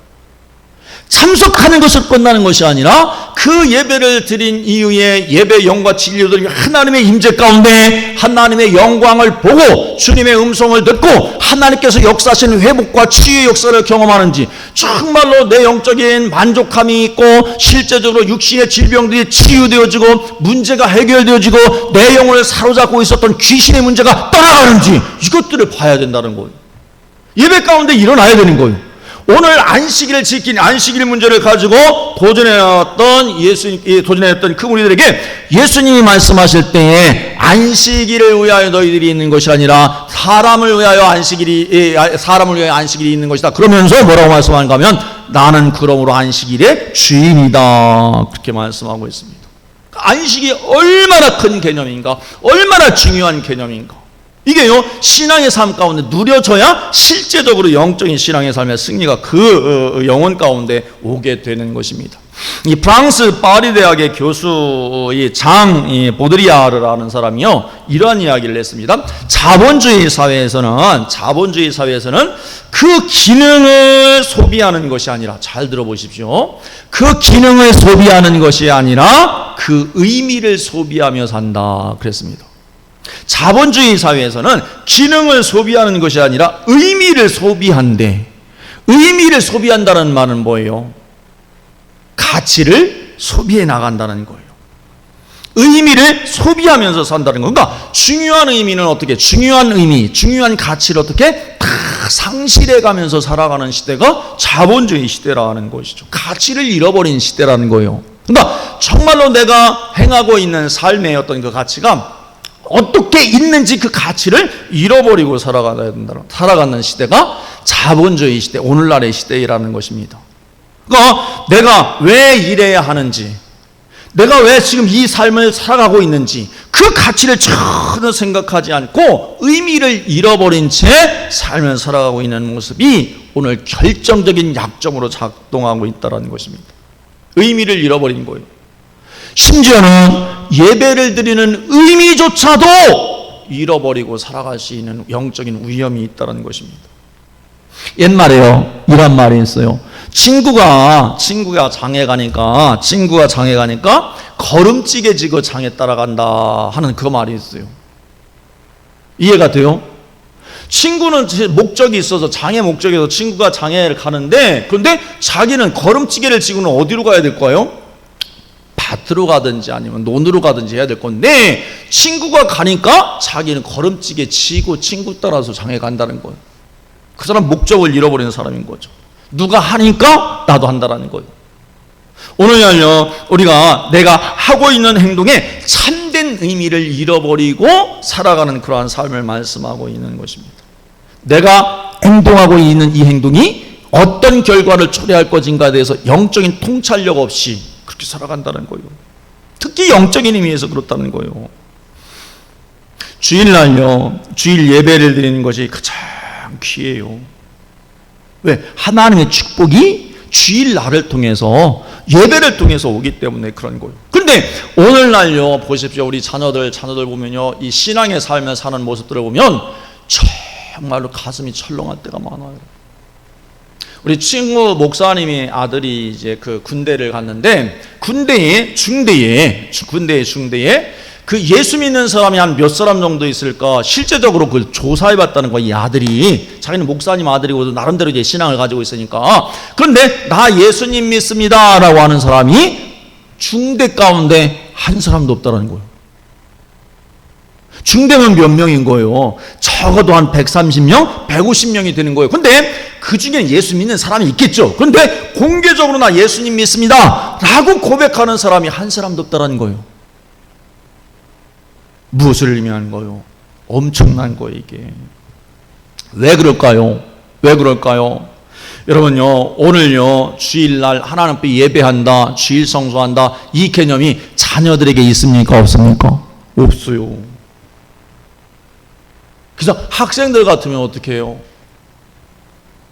참석하는 것을 끝나는 것이 아니라 그 예배를 드린 이후에 예배 영과 진리로 드리며 하나님의 임재 가운데 하나님의 영광을 보고 주님의 음성을 듣고 하나님께서 역사하시는 회복과 치유의 역사를 경험하는지, 정말로 내 영적인 만족함이 있고 실제적으로 육신의 질병들이 치유되어지고 문제가 해결되어지고 내 영혼을 사로잡고 있었던 귀신의 문제가 떠나가는지, 이것들을 봐야 된다는 거예요. 예배 가운데 일어나야 되는 거예요. 오늘 안식일을 지킨 안식일 문제를 가지고 도전해왔던 그 무리들에게 예수님이 말씀하실 때에 안식일을 위하여 너희들이 있는 것이 아니라 사람을 위하여 안식일이 있는 것이다. 그러면서 뭐라고 말씀하는가 하면 나는 그러므로 안식일의 주인이다. 그렇게 말씀하고 있습니다. 안식이 얼마나 큰 개념인가, 얼마나 중요한 개념인가. 이게요, 신앙의 삶 가운데 누려져야 실제적으로 영적인 신앙의 삶의 승리가 그 영혼 가운데 오게 되는 것입니다. 이 프랑스 파리 대학의 교수 장 보드리아르라는 사람이요, 이러한 이야기를 했습니다. 자본주의 사회에서는 그 기능을 소비하는 것이 아니라, 잘 들어보십시오, 그 기능을 소비하는 것이 아니라 그 의미를 소비하며 산다 그랬습니다. 자본주의 사회에서는 기능을 소비하는 것이 아니라 의미를 소비한대. 의미를 소비한다는 말은 뭐예요? 가치를 소비해 나간다는 거예요. 의미를 소비하면서 산다는 거. 그러니까 중요한 의미는 어떻게, 중요한 의미, 중요한 가치를 어떻게 다 상실해 가면서 살아가는 시대가 자본주의 시대라는 것이죠. 가치를 잃어버린 시대라는 거예요. 그러니까 정말로 내가 행하고 있는 삶의 어떤 그 가치가 어떻게 있는지 그 가치를 잃어버리고 살아가는 시대가 자본주의 시대, 오늘날의 시대라는 것입니다. 그러니까 내가 왜 이래야 하는지, 내가 왜 지금 이 삶을 살아가고 있는지 그 가치를 전혀 생각하지 않고 의미를 잃어버린 채 삶을 살아가고 있는 모습이 오늘 결정적인 약점으로 작동하고 있다는 것입니다. 의미를 잃어버린 거예요. 심지어는 예배를 드리는 의미조차도 잃어버리고 살아갈 수 있는 영적인 위험이 있다는 것입니다. 옛말에요, 이런 말이 있어요. 친구가 장에 가니까 걸음찌개 지고 장에 따라간다 하는 그 말이 있어요. 이해가 돼요? 친구는 목적이 있어서, 장의 목적에서 친구가 장에를 가는데, 그런데 자기는 걸음찌개를 지고는 어디로 가야 될까요? 밭으로 가든지 아니면 논으로 가든지 해야 될 건데, 친구가 가니까 자기는 걸음찌개 치고 친구 따라서 장에 간다는 거예요. 그 사람 목적을 잃어버리는 사람인 거죠. 누가 하니까 나도 한다라는 거예요. 오늘날요, 우리가 내가 하고 있는 행동에 참된 의미를 잃어버리고 살아가는 그러한 삶을 말씀하고 있는 것입니다. 내가 행동하고 있는 이 행동이 어떤 결과를 초래할 것인가에 대해서 영적인 통찰력 없이 그렇게 살아간다는 거예요. 특히 영적인 의미에서 그렇다는 거예요. 주일날요, 주일 예배를 드리는 것이 가장 귀해요. 왜? 하나님의 축복이 주일날을 통해서, 예배를 통해서 오기 때문에 그런 거예요. 그런데 오늘날요, 보십시오. 우리 자녀들 보면요, 이 신앙의 삶을 사는 모습들을 보면 정말로 가슴이 철렁할 때가 많아요. 우리 친구 목사님의 아들이 이제 그 군대를 갔는데, 중대에 그 예수 믿는 사람이 한 몇 사람 정도 있을까 실제적으로 그걸 조사해 봤다는 거야. 이 아들이, 자기는 목사님 아들이고 나름대로 이제 신앙을 가지고 있으니까. 그런데 나 예수님 믿습니다 라고 하는 사람이 중대 가운데 한 사람도 없다는 거예요. 중대면 몇 명인 거예요? 적어도 한 130명, 150명이 되는 거예요. 근데 그 중에 예수 믿는 사람이 있겠죠. 그런데 공개적으로 나 예수님 믿습니다 라고 고백하는 사람이 한 사람도 없다는 거예요. 무엇을 의미하는 거예요? 엄청난 거예요, 이게. 왜 그럴까요? 왜 그럴까요? 여러분요, 오늘요, 주일날 하나님 앞에 예배한다, 주일 성수한다, 이 개념이 자녀들에게 있습니까? 없습니까? 없어요. 그래서 학생들 같으면 어떻게 해요?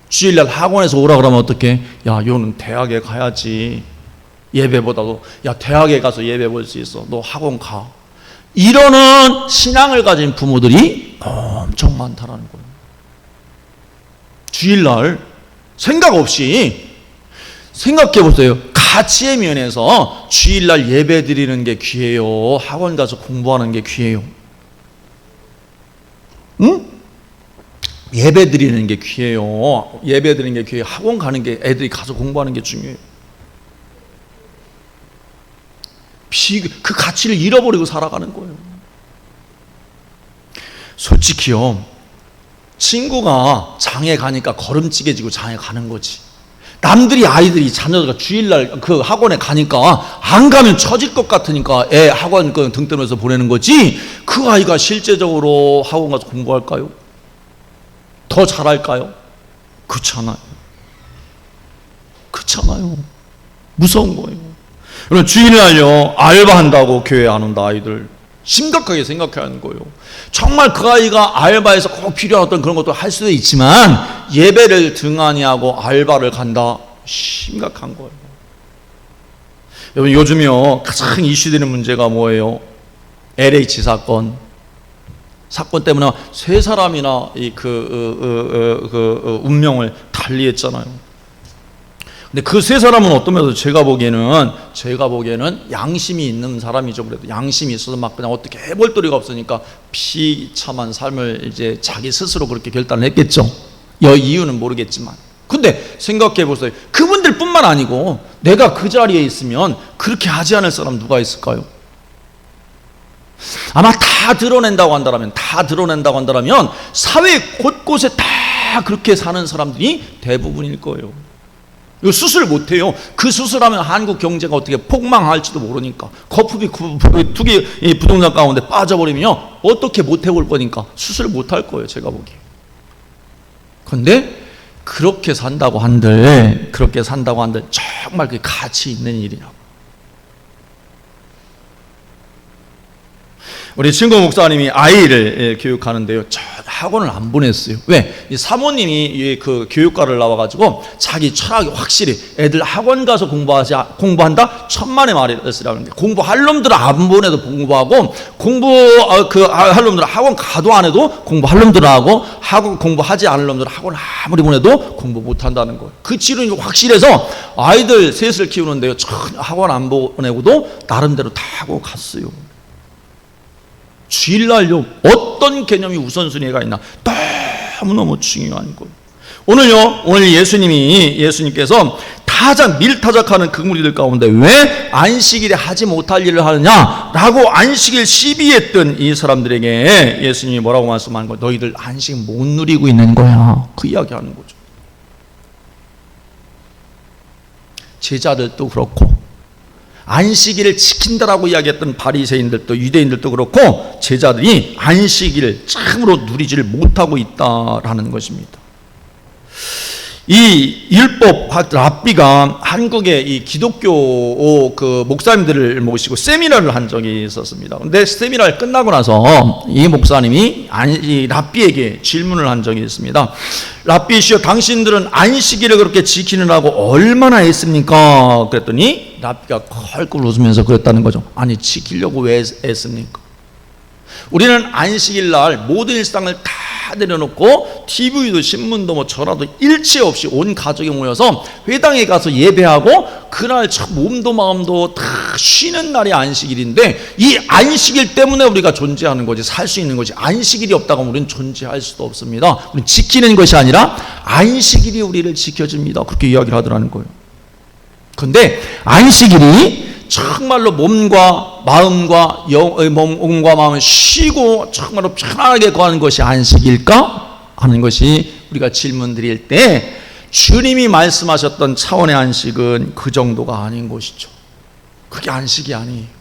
주일날 학원에서 오라 그러면 어떻게? 야, 너는 대학에 가야지. 예배보다도, 야, 대학에 가서 예배 볼 수 있어. 너 학원 가. 이러는 신앙을 가진 부모들이 엄청 많다라는 거예요. 주일날 생각 없이, 생각해 보세요. 가치의 면에서 주일날 예배 드리는 게 귀해요? 학원 가서 공부하는 게 귀해요? 응? 예배 드리는 게 귀해요? 예배 드리는 게 귀해요? 학원 가는 게, 애들이 가서 공부하는 게 중요해요? 그 가치를 잃어버리고 살아가는 거예요. 솔직히요, 친구가 장에 가니까 걸음찌개 지고 장에 가는 거지. 남들이, 아이들이, 자녀가 주일날 그 학원에 가니까 안 가면 처질 것 같으니까 애 학원 등 떠면서 보내는 거지. 그 아이가 실제적으로 학원 가서 공부할까요? 더 잘할까요? 그렇잖아요. 무서운 거예요. 여러분, 주일날요, 알바한다고 교회 안 온다 아이들 심각하게 생각해야 하는 거예요. 정말 그 아이가 알바에서 꼭 필요한 어떤 그런 것도 할 수도 있지만 예배를 등한히 하고 알바를 간다, 심각한 거예요. 여러분, 요즘요 가장 이슈되는 문제가 뭐예요? LH 사건 때문에 세 사람이나 운명을 달리했잖아요. 근데 그 세 사람은 어떤 면에서 제가 보기에는 양심이 있는 사람이죠. 그래도 양심이 있어서 막 그냥 어떻게 해볼 도리가 없으니까 비참한 삶을 이제 자기 스스로 그렇게 결단을 했겠죠. 이유는 모르겠지만. 근데 생각해 보세요. 그분들 뿐만 아니고 내가 그 자리에 있으면 그렇게 하지 않을 사람 누가 있을까요? 아마 다 드러낸다고 한다면 사회 곳곳에 다 그렇게 사는 사람들이 대부분일 거예요. 이거 수술 못해요. 그 수술하면 한국 경제가 어떻게 폭망할지도 모르니까. 거품이 두 개 부동산 가운데 빠져버리면 어떻게 못해볼 거니까 수술 못할 거예요, 제가 보기에. 그런데 그렇게 산다고 한들 정말 그 가치 있는 일이라고. 우리 친구 목사님이 아이를 교육하는데요, 학원을 안 보냈어요. 왜? 이 사모님이 그 교육과를 나와가지고 자기 철학이 확실히 애들 학원 가서 공부한다? 천만의 말이라는 게, 공부할 놈들은 안 보내도 공부하고, 할 놈들은 학원 가도 안 해도 공부할 놈들은 하고, 학원 공부하지 않을 놈들은 학원 아무리 보내도 공부 못한다는 거예요. 그 지론이 확실해서 아이들 셋을 키우는데요, 전혀 학원 안 보내고도 나름대로 다 하고 갔어요. 주일날요, 어떤 개념이 우선순위가 있나 너무너무 중요한 거예요. 오늘 예수님께서 가장 밀타작하는 그 무리들 가운데 왜 안식일에 하지 못할 일을 하느냐라고 안식일 시비했던 이 사람들에게 예수님이 뭐라고 말씀하는 거예요? 너희들 안식 못 누리고 있는 거야. 그 이야기하는 거죠. 제자들도 그렇고 안식일을 지킨다라고 이야기했던 바리새인들도 유대인들도 그렇고 제자들이 안식일을 참으로 누리지를 못하고 있다라는 것입니다. 이 율법 랍비가 한국의 이 기독교 그 목사님들을 모시고 세미나를 한 적이 있었습니다. 근데 세미나를 끝나고 나서 이 목사님이 이 랍비에게 질문을 한 적이 있습니다. 랍비시여, 당신들은 안식일을 그렇게 지키느라고 얼마나 애씁니까? 그랬더니 랍비가 컬컬 웃으면서 그랬다는 거죠. 아니, 지키려고 왜 애씁니까? 우리는 안식일 날 모든 일상을 다 내려놓고 TV도 신문도 뭐 전화도 일체 없이 온 가족이 모여서 회당에 가서 예배하고 그날 참 몸도 마음도 다 쉬는 날이 안식일인데 이 안식일 때문에 우리가 존재하는 거지, 살 수 있는 거지. 안식일이 없다고 하면 우리는 존재할 수도 없습니다. 우리는 지키는 것이 아니라 안식일이 우리를 지켜줍니다. 그렇게 이야기를 하더라는 거예요. 그런데 안식일이 정말로 몸과 마음과 몸과 마음을 쉬고 정말로 편안하게 거하는 것이 안식일까? 하는 것이 우리가 질문 드릴 때 주님이 말씀하셨던 차원의 안식은 그 정도가 아닌 것이죠. 그게 안식이 아니에요.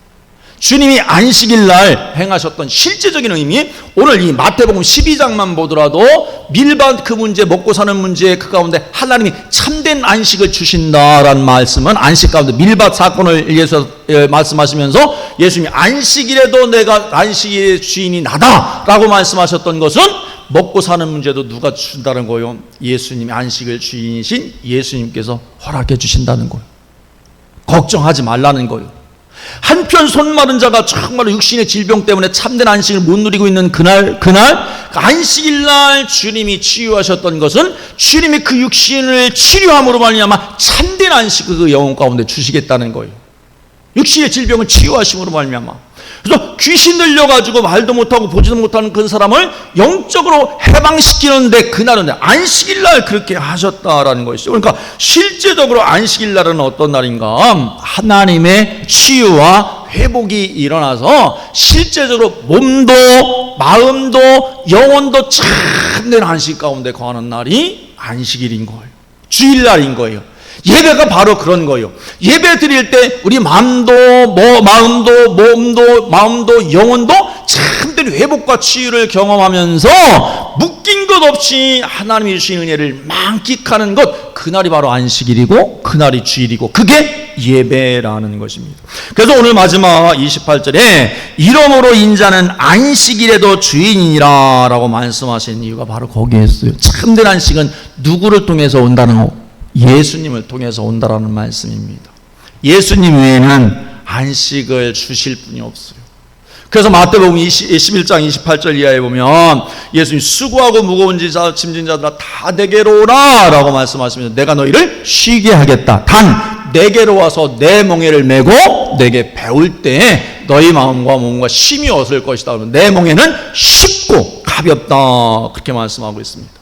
주님이 안식일 날 행하셨던 실제적인 의미, 오늘 이 마태복음 12장만 보더라도 밀밭 그 문제, 먹고 사는 문제 그 가운데 하나님이 참된 안식을 주신다라는 말씀은 안식 가운데 밀밭 사건을 예수 말씀하시면서 예수님이 안식일에도 내가 안식일의 주인이 나다라고 말씀하셨던 것은 먹고 사는 문제도 누가 준다는 거예요? 예수님이 안식일 주인이신 예수님께서 허락해 주신다는 거예요. 걱정하지 말라는 거예요. 한편 손 마른 자가 정말 육신의 질병 때문에 참된 안식을 못 누리고 있는 그날 안식일날 주님이 치유하셨던 것은 주님이 그 육신을 치료함으로 말미암아 참된 안식을 그 영혼 가운데 주시겠다는 거예요. 육신의 질병을 치유하심으로 말미암아. 그래서 귀신 들려가지고 말도 못하고 보지도 못하는 그 사람을 영적으로 해방시키는데 그날은 안식일날 그렇게 하셨다라는 것이죠. 그러니까 실제적으로 안식일날은 어떤 날인가? 하나님의 치유와 회복이 일어나서 실제적으로 몸도 마음도 영혼도 참된 안식 가운데 거하는 날이 안식일인 거예요. 주일날인 거예요. 예배가 바로 그런 거예요. 예배 드릴 때 우리 마음도 마음도 몸도 마음도 영혼도 참된 회복과 치유를 경험하면서 묶인 것 없이 하나님이 주신 은혜를 만끽하는 것, 그날이 바로 안식일이고 그날이 주일이고 그게 예배라는 것입니다. 그래서 오늘 마지막 28절에 이러므로 인자는 안식일에도 주인이니라 라고 말씀하신 이유가 바로 거기에 있어요. 참된 안식은 누구를 통해서 온다는 거? 예수님을 통해서 온다라는 말씀입니다. 예수님 외에는 안식을 주실 분이 없어요. 그래서 마태복음 11장 28절 이하에 보면 예수님 수고하고 무거운 짐진 자들아 다 내게로 오라 라고 말씀하시면서 내가 너희를 쉬게 하겠다. 단 내게로 와서 내 멍에를 메고 내게 배울 때 너희 마음과 몸과 쉼이 얻을 것이다. 내 멍에는 쉽고 가볍다. 그렇게 말씀하고 있습니다.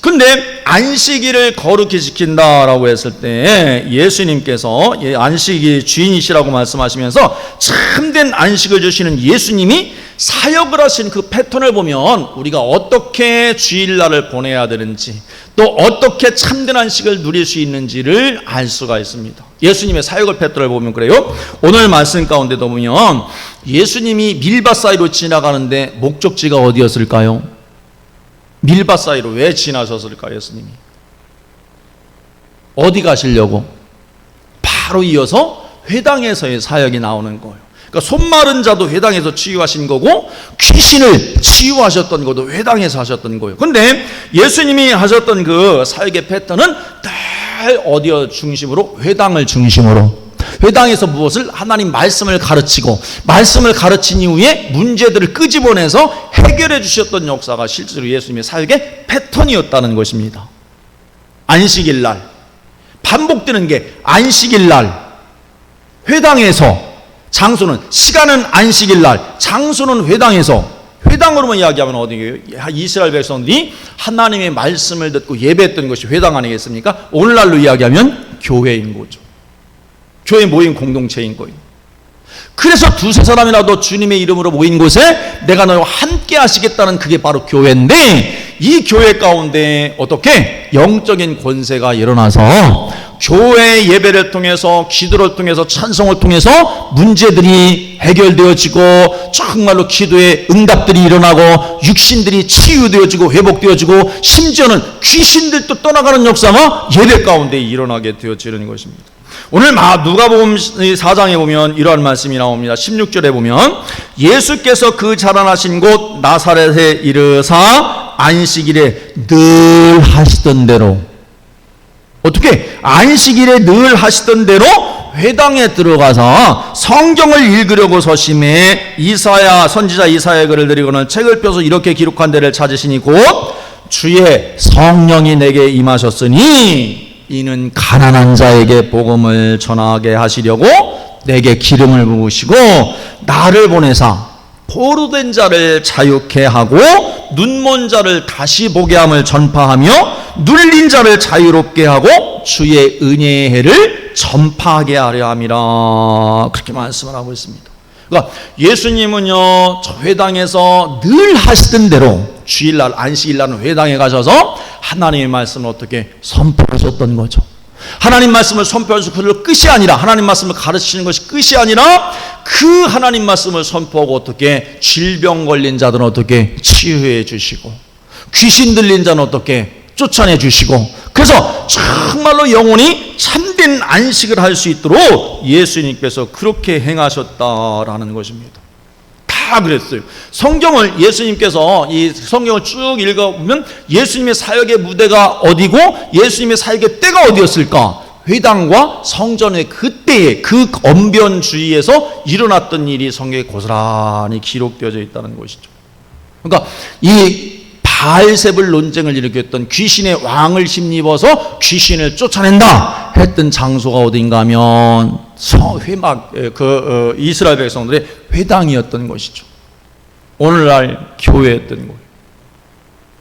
근데 안식일을 거룩히 지킨다라고 했을 때 예수님께서 안식일 주인이시라고 말씀하시면서 참된 안식을 주시는 예수님이 사역을 하신 그 패턴을 보면 우리가 어떻게 주일날을 보내야 되는지 또 어떻게 참된 안식을 누릴 수 있는지를 알 수가 있습니다. 예수님의 사역을 패턴을 보면 그래요. 오늘 말씀 가운데도 보면 예수님이 밀밭 사이로 지나가는데 목적지가 어디였을까요? 밀밭 사이로 왜 지나셨을까요? 예수님이 어디 가시려고? 바로 이어서 회당에서의 사역이 나오는 거예요. 그러니까 손 마른 자도 회당에서 치유하신 거고 귀신을 치유하셨던 것도 회당에서 하셨던 거예요. 근데 예수님이 하셨던 그 사역의 패턴은 늘 어디를 중심으로? 회당을 중심으로. 회당에서 무엇을? 하나님 말씀을 가르치고 말씀을 가르친 이후에 문제들을 끄집어내서 해결해 주셨던 역사가 실제로 예수님의 사역의 패턴이었다는 것입니다. 안식일날 반복되는 게 안식일날 회당에서, 장소는 시간은 안식일날, 장소는 회당에서. 회당으로만 이야기하면 어디예요? 이스라엘 백성들이 하나님의 말씀을 듣고 예배했던 것이 회당 아니겠습니까? 오늘날로 이야기하면 교회인 거죠. 교회 모임 공동체인 거예요. 그래서 두세 사람이라도 주님의 이름으로 모인 곳에 내가 너희와 함께 하시겠다는 그게 바로 교회인데 이 교회 가운데 어떻게 영적인 권세가 일어나서 교회 예배를 통해서, 기도를 통해서, 찬송을 통해서 문제들이 해결되어지고 정말로 기도의 응답들이 일어나고 육신들이 치유되어지고 회복되어지고 심지어는 귀신들도 떠나가는 역사가 예배 가운데 일어나게 되어지는 것입니다. 오늘 누가복음 4장에 보면 이러한 말씀이 나옵니다. 16절에 보면 예수께서 그 자라나신 곳 나사렛에 이르사 안식일에 늘 하시던 대로, 어떻게 안식일에 늘 하시던 대로 회당에 들어가서 성경을 읽으려고 서심해 이사야 선지자 이사야의 글을 들이고는 책을 펴서 이렇게 기록한 데를 찾으시니 곧 주의 성령이 내게 임하셨으니 이는 가난한 자에게 복음을 전하게 하시려고 내게 기름을 부으시고 나를 보내사 포로된 자를 자유케 하고 눈먼 자를 다시 보게 함을 전파하며 눌린 자를 자유롭게 하고 주의 은혜의 해를 전파하게 하려 함이라. 그렇게 말씀을 하고 있습니다. 그러니까 예수님은요, 저 회당에서 늘 하시던 대로 주일날 안식일날은 회당에 가셔서 하나님의 말씀을 어떻게 선포하셨던 거죠. 하나님 말씀을 선포해서 그걸 끝이 아니라, 하나님 말씀을 가르치는 것이 끝이 아니라 그 하나님 말씀을 선포하고 어떻게 질병 걸린 자들은 어떻게 치유해 주시고 귀신 들린 자는 어떻게 쫓아내 주시고, 그래서 정말로 영혼이 참된 안식을 할 수 있도록 예수님께서 그렇게 행하셨다라는 것입니다. 다 그랬어요. 성경을 예수님께서 이 성경을 쭉 읽어보면 예수님의 사역의 무대가 어디고 예수님의 사역의 때가 어디였을까? 회당과 성전의 그때의 그 언변 주위에서 일어났던 일이 성경에 고스란히 기록되어져 있다는 것이죠. 그러니까 이 바알세불 논쟁을 일으켰던 귀신의 왕을 힘입어서 귀신을 쫓아낸다 했던 장소가 어딘가 하면 이스라엘 백성들의 회당이었던 것이죠. 오늘날 교회였던 거예요.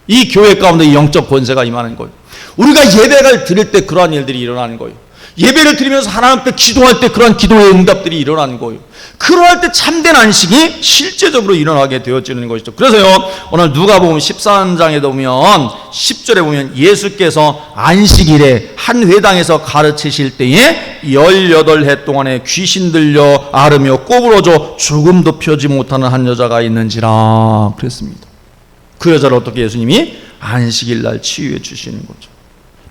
이 교회 가운데 영적 권세가 임하는 거예요. 우리가 예배를 드릴 때 그러한 일들이 일어나는 거예요. 예배를 드리면서 하나님 앞에 기도할 때 그러한 기도의 응답들이 일어나는 거예요. 그러할 때 참된 안식이 실제적으로 일어나게 되어지는 것이죠. 그래서요, 오늘 누가복음 13장에 보면 10절에 보면 예수께서 안식일에 한 회당에서 가르치실 때에 18해 동안에 귀신 들려 앓으며 꼬부러져 죽음도 펴지 못하는 한 여자가 있는지라 그랬습니다. 그 여자를 어떻게 예수님이 안식일 날 치유해 주시는 거죠.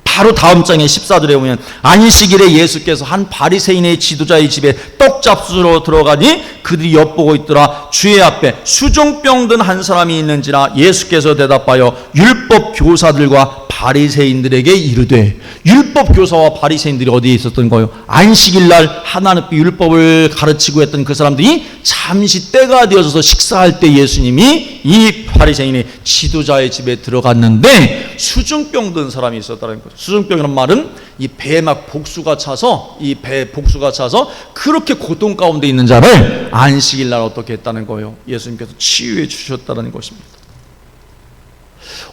바로 다음 장에 14절에 보면 안식일에 예수께서 한 바리새인의 지도자의 집에 떡 잡수러 들어가니 그들이 엿보고 있더라. 주의 앞에 수종병 든 한 사람이 있는지라. 예수께서 대답하여 율법 교사들과 바리새인들에게 이르되, 율법 교사와 바리새인들이 어디에 있었던 거예요? 안식일날 하나님의 율법을 가르치고 했던 그 사람들이 잠시 때가 되어서 식사할 때 예수님이 이 바리새인의 지도자의 집에 들어갔는데 수중병 든 사람이 있었다는 거죠. 수중병이라는 말은 이 배에 막 복수가 차서, 이 배에 복수가 차서 그렇게 고통 가운데 있는 자를 안식일날 어떻게 했다는 거예요? 예수님께서 치유해 주셨다는 것입니다.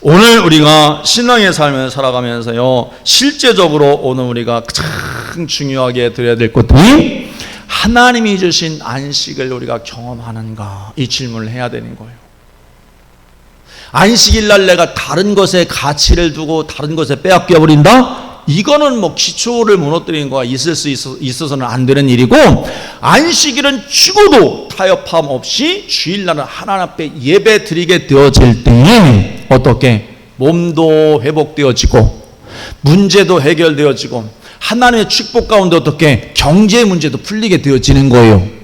오늘 우리가 신앙의 삶을 살아가면서요, 실제적으로 오늘 우리가 가장 중요하게 드려야 될 것들이 하나님이 주신 안식을 우리가 경험하는가, 이 질문을 해야 되는 거예요. 안식일 날 내가 다른 것에 가치를 두고 다른 것에 빼앗겨 버린다? 이거는 뭐 기초를 무너뜨리는 거가 있어서는 안 되는 일이고, 안식일은 죽어도 타협함 없이 주일날은 하나님 앞에 예배 드리게 되어질 때에 어떻게 몸도 회복되어지고 문제도 해결되어지고 하나님의 축복 가운데 어떻게 경제 문제도 풀리게 되어지는 거예요.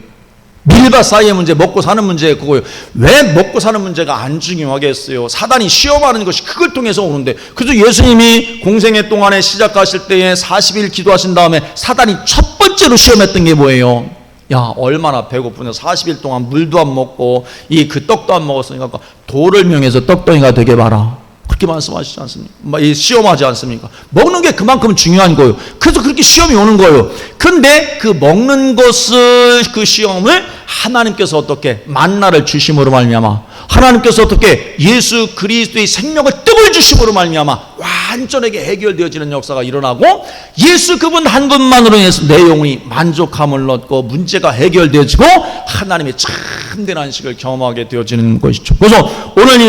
밀밭 사이의 문제, 먹고 사는 문제, 그거예요. 왜 먹고 사는 문제가 안 중요하겠어요? 사단이 시험하는 것이 그걸 통해서 오는데, 그래서 예수님이 공생애 동안에 시작하실 때에 40일 기도하신 다음에 사단이 첫 번째로 시험했던 게 뭐예요? 야, 얼마나 배고프냐. 40일 동안 물도 안 먹고 그 떡도 안 먹었으니까 돌을 명해서 떡덩이가 되게 봐라. 그렇게 말씀하시지 않습니까? 시험하지 않습니까? 먹는 게 그만큼 중요한 거예요. 그래서 그렇게 시험이 오는 거예요. 그런데 그 먹는 것을, 그 시험을 하나님께서 어떻게 만나를 주심으로 말미암아 하나님께서 어떻게 예수 그리스도의 생명을 떡을 주심으로 말미암아 완전하게 해결되어지는 역사가 일어나고 예수 그분 한 분만으로 인해서 내 영혼이 만족함을 얻고 문제가 해결되어지고 하나님의 참된 안식을 경험하게 되어지는 것이죠. 그래서 오늘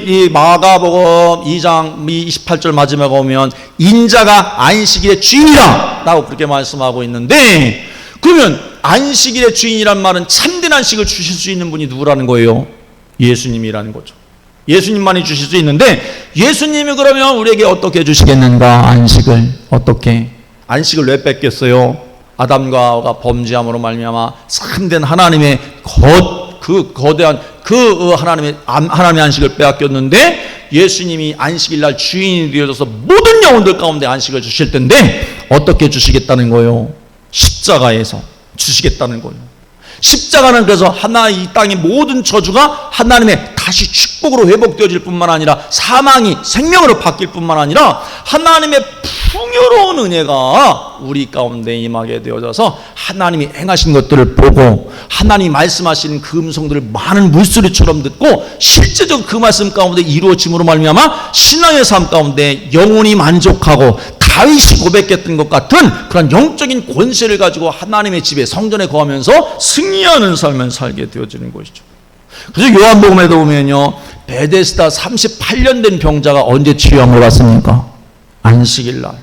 이 마가복음 2장 28절 마지막에 오면 인자가 안식일의 주인이라 라고 그렇게 말씀하고 있는데, 그러면 안식일의 주인이란 말은 참된 안식을 주실 수 있는 분이 누구라는 거예요? 예수님이라는 거죠. 예수님만이 주실 수 있는데, 예수님이 그러면 우리에게 어떻게 주시겠는가? 안식을 어떻게? 안식을 왜 뺏겼어요? 아담과 하와가 범죄함으로 말미암아 참된 하나님의 거대한 하나님의 안식을 빼앗겼는데, 예수님이 안식일 날 주인이 되어져서 모든 영혼들 가운데 안식을 주실 텐데 어떻게 주시겠다는 거예요? 십자가에서 주시겠다는 거예요. 십자가는 그래서 이 땅의 모든 저주가 하나님의 다시 축복으로 회복되어질 뿐만 아니라 사망이 생명으로 바뀔 뿐만 아니라 하나님의 풍요로운 은혜가 우리 가운데 임하게 되어져서 하나님이 행하신 것들을 보고 하나님이 말씀하신 그 음성들을 많은 물소리처럼 듣고 실제적으로 그 말씀 가운데 이루어짐으로 말미암아 신앙의 삶 가운데 영혼이 만족하고 다윗이 고백했던 것 같은 그런 영적인 권세를 가지고 하나님의 집에 성전에 거하면서 승리하는 삶을 살게 되어지는 것이죠. 그래서 요한복음에도 보면요, 베데스다 38년 된 병자가 언제 치유함을 받습니까? 안식일 날.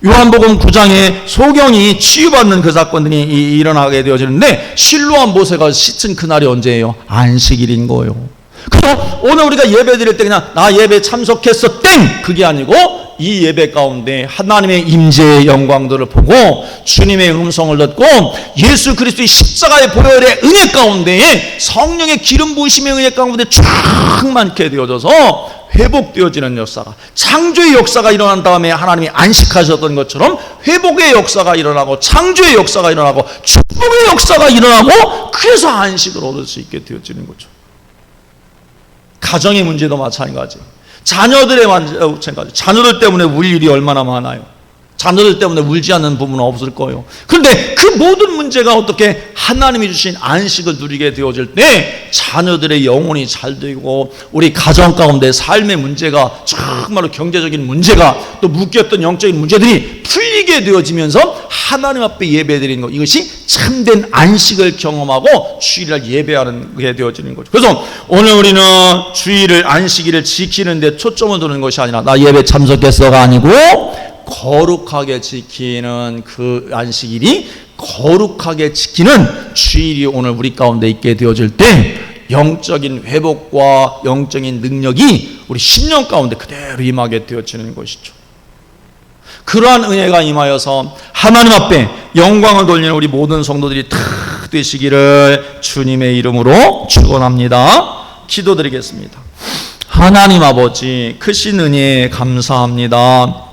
요한복음 9장에 소경이 치유받는 그 사건들이 일어나게 되어지는데 실로암 모세가 씻은 그날이 언제예요? 안식일인 거예요. 그래서 오늘 우리가 예배 드릴 때 그냥 나 예배 참석했어 땡! 그게 아니고 이 예배 가운데 하나님의 임재의 영광들을 보고 주님의 음성을 듣고 예수 그리스도의 십자가의 보혈의 은혜 가운데에 성령의 기름 부으심의 은혜 가운데 충만케 되어져서 회복되어지는 역사가, 창조의 역사가 일어난 다음에 하나님이 안식하셨던 것처럼 회복의 역사가 일어나고 창조의 역사가 일어나고 축복의 역사가 일어나고 그래서 안식을 얻을 수 있게 되어지는 거죠. 가정의 문제도 마찬가지. 자녀들의 마찬가지. 자녀들 때문에 울 일이 얼마나 많아요. 자녀들 때문에 울지 않는 부분은 없을 거예요. 그런데 그 모든 문제가 어떻게 하나님이 주신 안식을 누리게 되어질 때 자녀들의 영혼이 잘 되고 우리 가정 가운데 삶의 문제가 정말로 경제적인 문제가 또 묶였던 영적인 문제들이 풀리게 되어지면서 하나님 앞에 예배드리는 것, 이것이 참된 안식을 경험하고 주일을 예배하는 게 되어지는 거죠. 그래서 오늘 우리는 주일을 안식일을 지키는 데 초점을 두는 것이 아니라 나 예배 참석했어가 아니고 거룩하게 지키는 그 안식일이 거룩하게 지키는 주일이 오늘 우리 가운데 있게 되어질 때 영적인 회복과 영적인 능력이 우리 심령 가운데 그대로 임하게 되어지는 것이죠. 그러한 은혜가 임하여서 하나님 앞에 영광을 돌리는 우리 모든 성도들이 다 되시기를 주님의 이름으로 축원합니다. 기도드리겠습니다. 하나님 아버지, 크신 은혜에 감사합니다.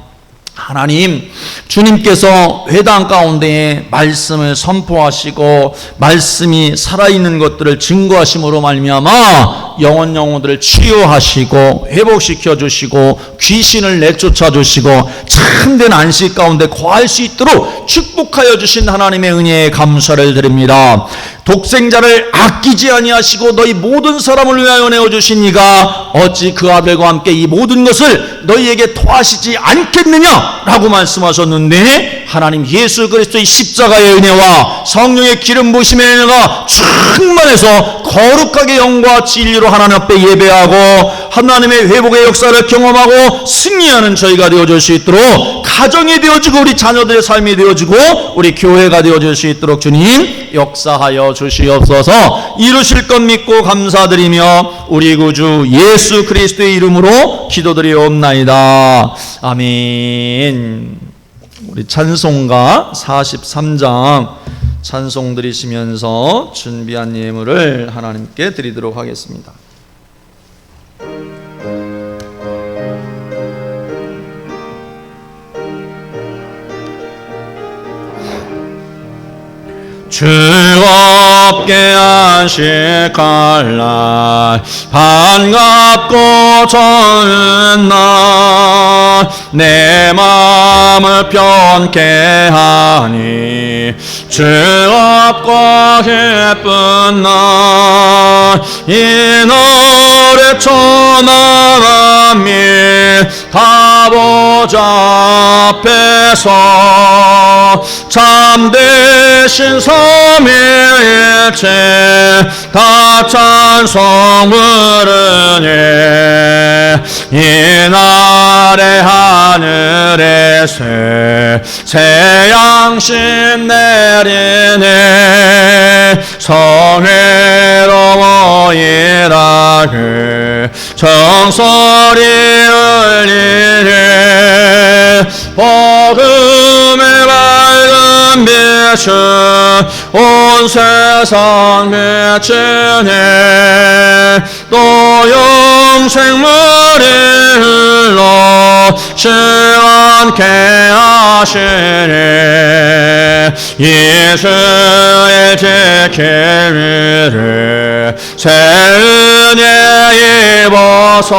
하나님, 주님께서 회당 가운데에 말씀을 선포하시고 말씀이 살아있는 것들을 증거하심으로 말미암아 영혼들을 치유하시고 회복시켜 주시고 귀신을 내쫓아 주시고 참된 안식 가운데 거할 수 있도록 축복하여 주신 하나님의 은혜에 감사를 드립니다. 독생자를 아끼지 아니하시고 너희 모든 사람을 위하여 내어주신 이가 어찌 그 아들과 함께 이 모든 것을 너희에게 토하시지 않겠느냐 라고 말씀하셨는데, 하나님 예수 그리스도의 십자가의 은혜와 성령의 기름 부으심의 은혜가 충만해서 거룩하게 영과 진리로 하나님 앞에 예배하고 하나님의 회복의 역사를 경험하고 승리하는 저희가 되어줄 수 있도록 가정이 되어지고 우리 자녀들의 삶이 되어지고 우리 교회가 되어질 수 있도록 주님 역사하여 주시옵소서. 이루실 것 믿고 감사드리며 우리 구주 예수 그리스도의 이름으로 기도드리옵나이다. 아멘. 우리 찬송가 43장 찬송 드리시면서 준비한 예물을 하나님께 드리도록 하겠습니다. 즐겁게 안식할 날 반갑고 좋은 날 내 마음을 편케 하니 즐겁고 기쁜 날 이 노래 초나라 다 보좌앞에서 참되신 삼위일체 다 찬송 부르니 이날의 하늘에 새 양심 내리네 성회로워이라 그 정소리 울리네 복음의 밝은 빛은 온 세상 비추네 또 영생물이 흘러 시원케 하시네 예수의 지키기를 새 은혜 입어서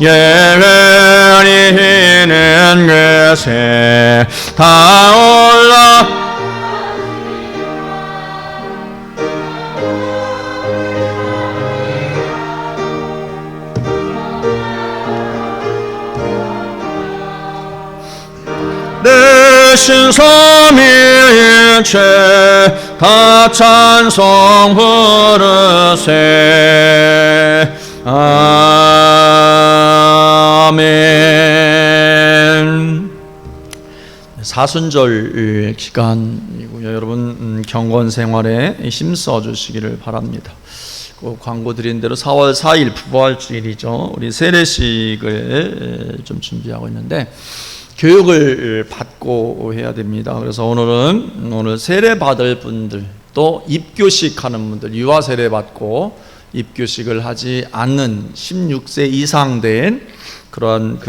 예언이 있는 것에 다 올라 대신 삼위일체 다 찬송 부르세 아멘. 사순절 기간이고요. 여러분 경건 생활에 힘써 주시기를 바랍니다. 광고 드린 대로 4월 4일 부활주일이죠. 우리 세례식을 좀 준비하고 있는데 교육을 받고 해야 됩니다. 그래서 오늘 세례 받을 분들 또 입교식 하는 분들 유아 세례 받고 입교식을 하지 않는 16세 이상 된 그러한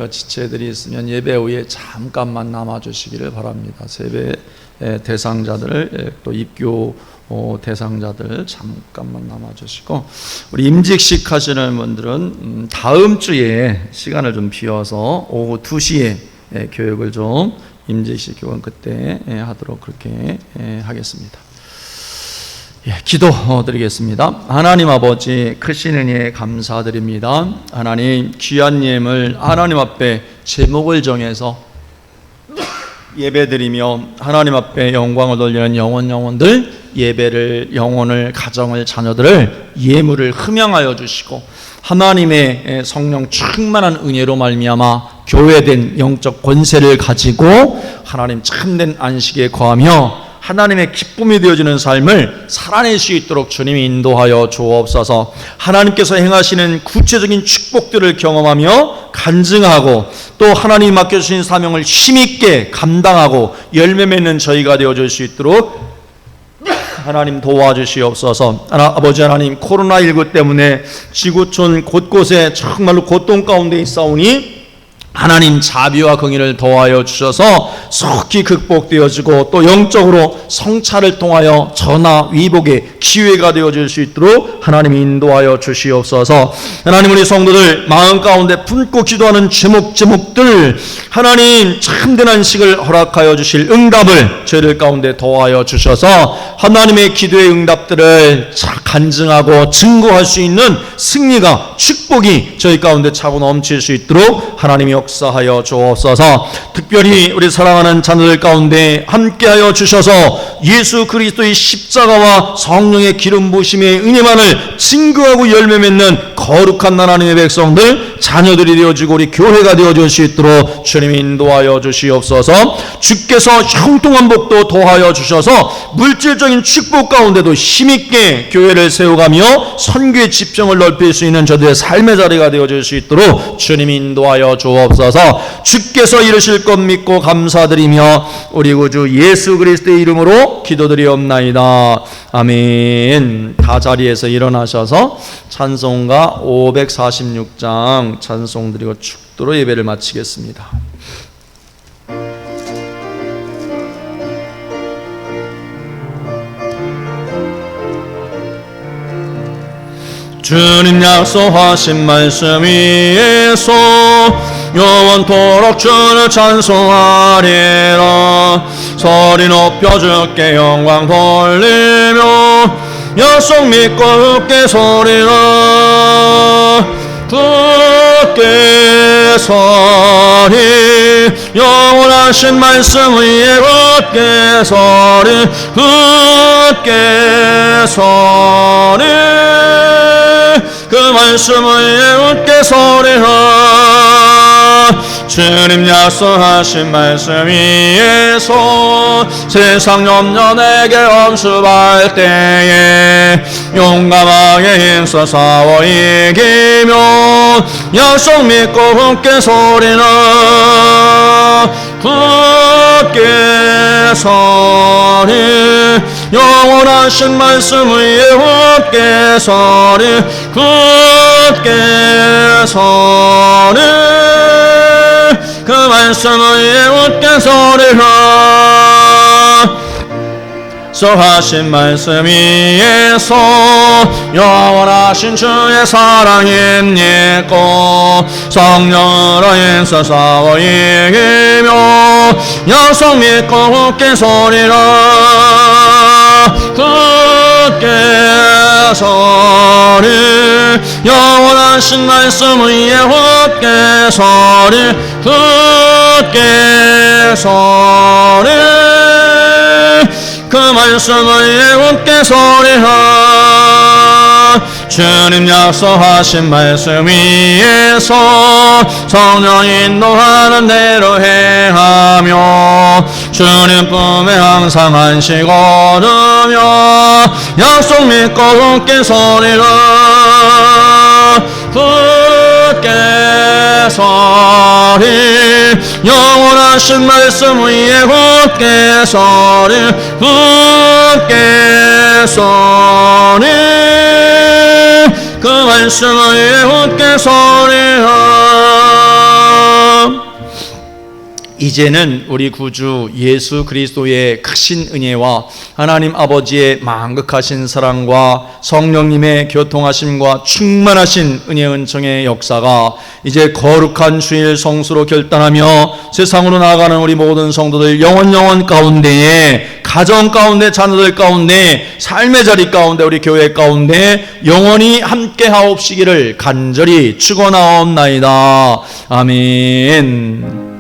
지체들이 있으면 예배 후에 잠깐만 남아 주시기를 바랍니다. 세배 대상자들 또 입교 대상자들 잠깐만 남아주시고 우리 임직식 하시는 분들은 다음 주에 시간을 좀 비워서 오후 2시에 교육을 좀 임직식 교육은 그때 하도록 그렇게 하겠습니다. 기도 드리겠습니다. 하나님 아버지 크신 은혜에 감사드립니다. 하나님 귀한 예물 하나님 앞에 제목을 정해서 예배드리며 하나님 앞에 영광을 돌리는 영혼들 예배를 영혼을 가정을 자녀들을 예물을 흠양하여 주시고 하나님의 성령 충만한 은혜로 말미암아 교회된 영적 권세를 가지고 하나님 참된 안식에 거하며 하나님의 기쁨이 되어지는 삶을 살아낼 수 있도록 주님이 인도하여 주옵소서. 하나님께서 행하시는 구체적인 축복들을 경험하며 간증하고 또 하나님이 맡겨주신 사명을 힘있게 감당하고 열매 맺는 저희가 되어줄 수 있도록 하나님 도와주시옵소서. 아버지 하나님 코로나19 때문에 지구촌 곳곳에 정말로 고통 가운데 있사오니 하나님 자비와 긍휼을 더하여 주셔서 속히 극복되어지고 또 영적으로 성찰을 통하여 전화 위복의 기회가 되어질 수 있도록 하나님 인도하여 주시옵소서. 하나님 우리 성도들 마음 가운데 품고 기도하는 제목들 하나님 참된 안식을 허락하여 주실 응답을 저희들 가운데 더하여 주셔서 하나님의 기도의 응답들을 간증하고 증거할 수 있는 승리가 축복이 저희 가운데 차고 넘칠 수 있도록 하나님이 역사하여 주옵소서. 특별히 우리 사랑하는 자녀들 가운데 함께하여 주셔서 예수 그리스도의 십자가와 성령의 기름 부으심의 은혜만을 증거하고 열매 맺는 거룩한 하나님의 백성들 자녀들이 되어지고 우리 교회가 되어줄 수 있도록 주님이 인도하여 주시옵소서. 주께서 형통한 복도 더하여 주셔서 물질적인 축복 가운데도 힘있게 교회를 세워가며 선교의 지평을 넓힐 수 있는 저들의 삶의 자리가 되어줄 수 있도록 주님이 인도하여 주옵소서. 주께서 이루실 것 믿고 감사드리며 우리 구주 예수 그리스도의 이름으로 기도드리옵나이다. 아멘. 다 자리에서 일어나셔서 찬송가 546장 찬송 드리고 축도로 예배를 마치겠습니다. 주님 약속하신 말씀 위에서 영원토록 주를 찬송하리라. 소리 높여 주께 영광 돌리며 약속 믿고 굳게 서리라. 굳게 서리 영원하신 말씀 위에 굳게 서리 굳게 서리 그 말씀 위에 굳게 서리라. 주님 약속하신 말씀 위에서 세상 염려 내게 엄습할 때에 용감하게 힘써 싸워 이기며 약속 믿고 굳게 서리라. 굳게 서리 영원하신 말씀 위에 굳게 서리 굳게 서리 그 말씀 위에 굳게 서리라. 약속하신 말씀 위에서 영원하신 주의 사랑 힘입고 성령으로 힘써 싸워 이기며 약속 믿고 굳게 서리라. 굳게 서리 영원하신 말씀 위에 굳게 서리 굳게 서리 그 말씀 위에 굳게 서리라. 주님 약속하신 말씀 위에서 성령 인도하는 대로 행하며 주님 품에 항상 안식 얻으며 약속 믿고 굳게 서리라. 굳게 서리 영원하신 말씀 위에 굳게 서리 굳게 서리 그 말씀 위에 굳게 서리라. 이제는 우리 구주 예수 그리스도의 크신 은혜와 하나님 아버지의 만극하신 사랑과 성령님의 교통하심과 충만하신 은혜 은총의 역사가 이제 거룩한 주일 성수로 결단하며 세상으로 나아가는 우리 모든 성도들 영원 가운데에 가정 가운데 자녀들 가운데 삶의 자리 가운데 우리 교회 가운데 영원히 함께 하옵시기를 간절히 축원하옵나이다. 아멘.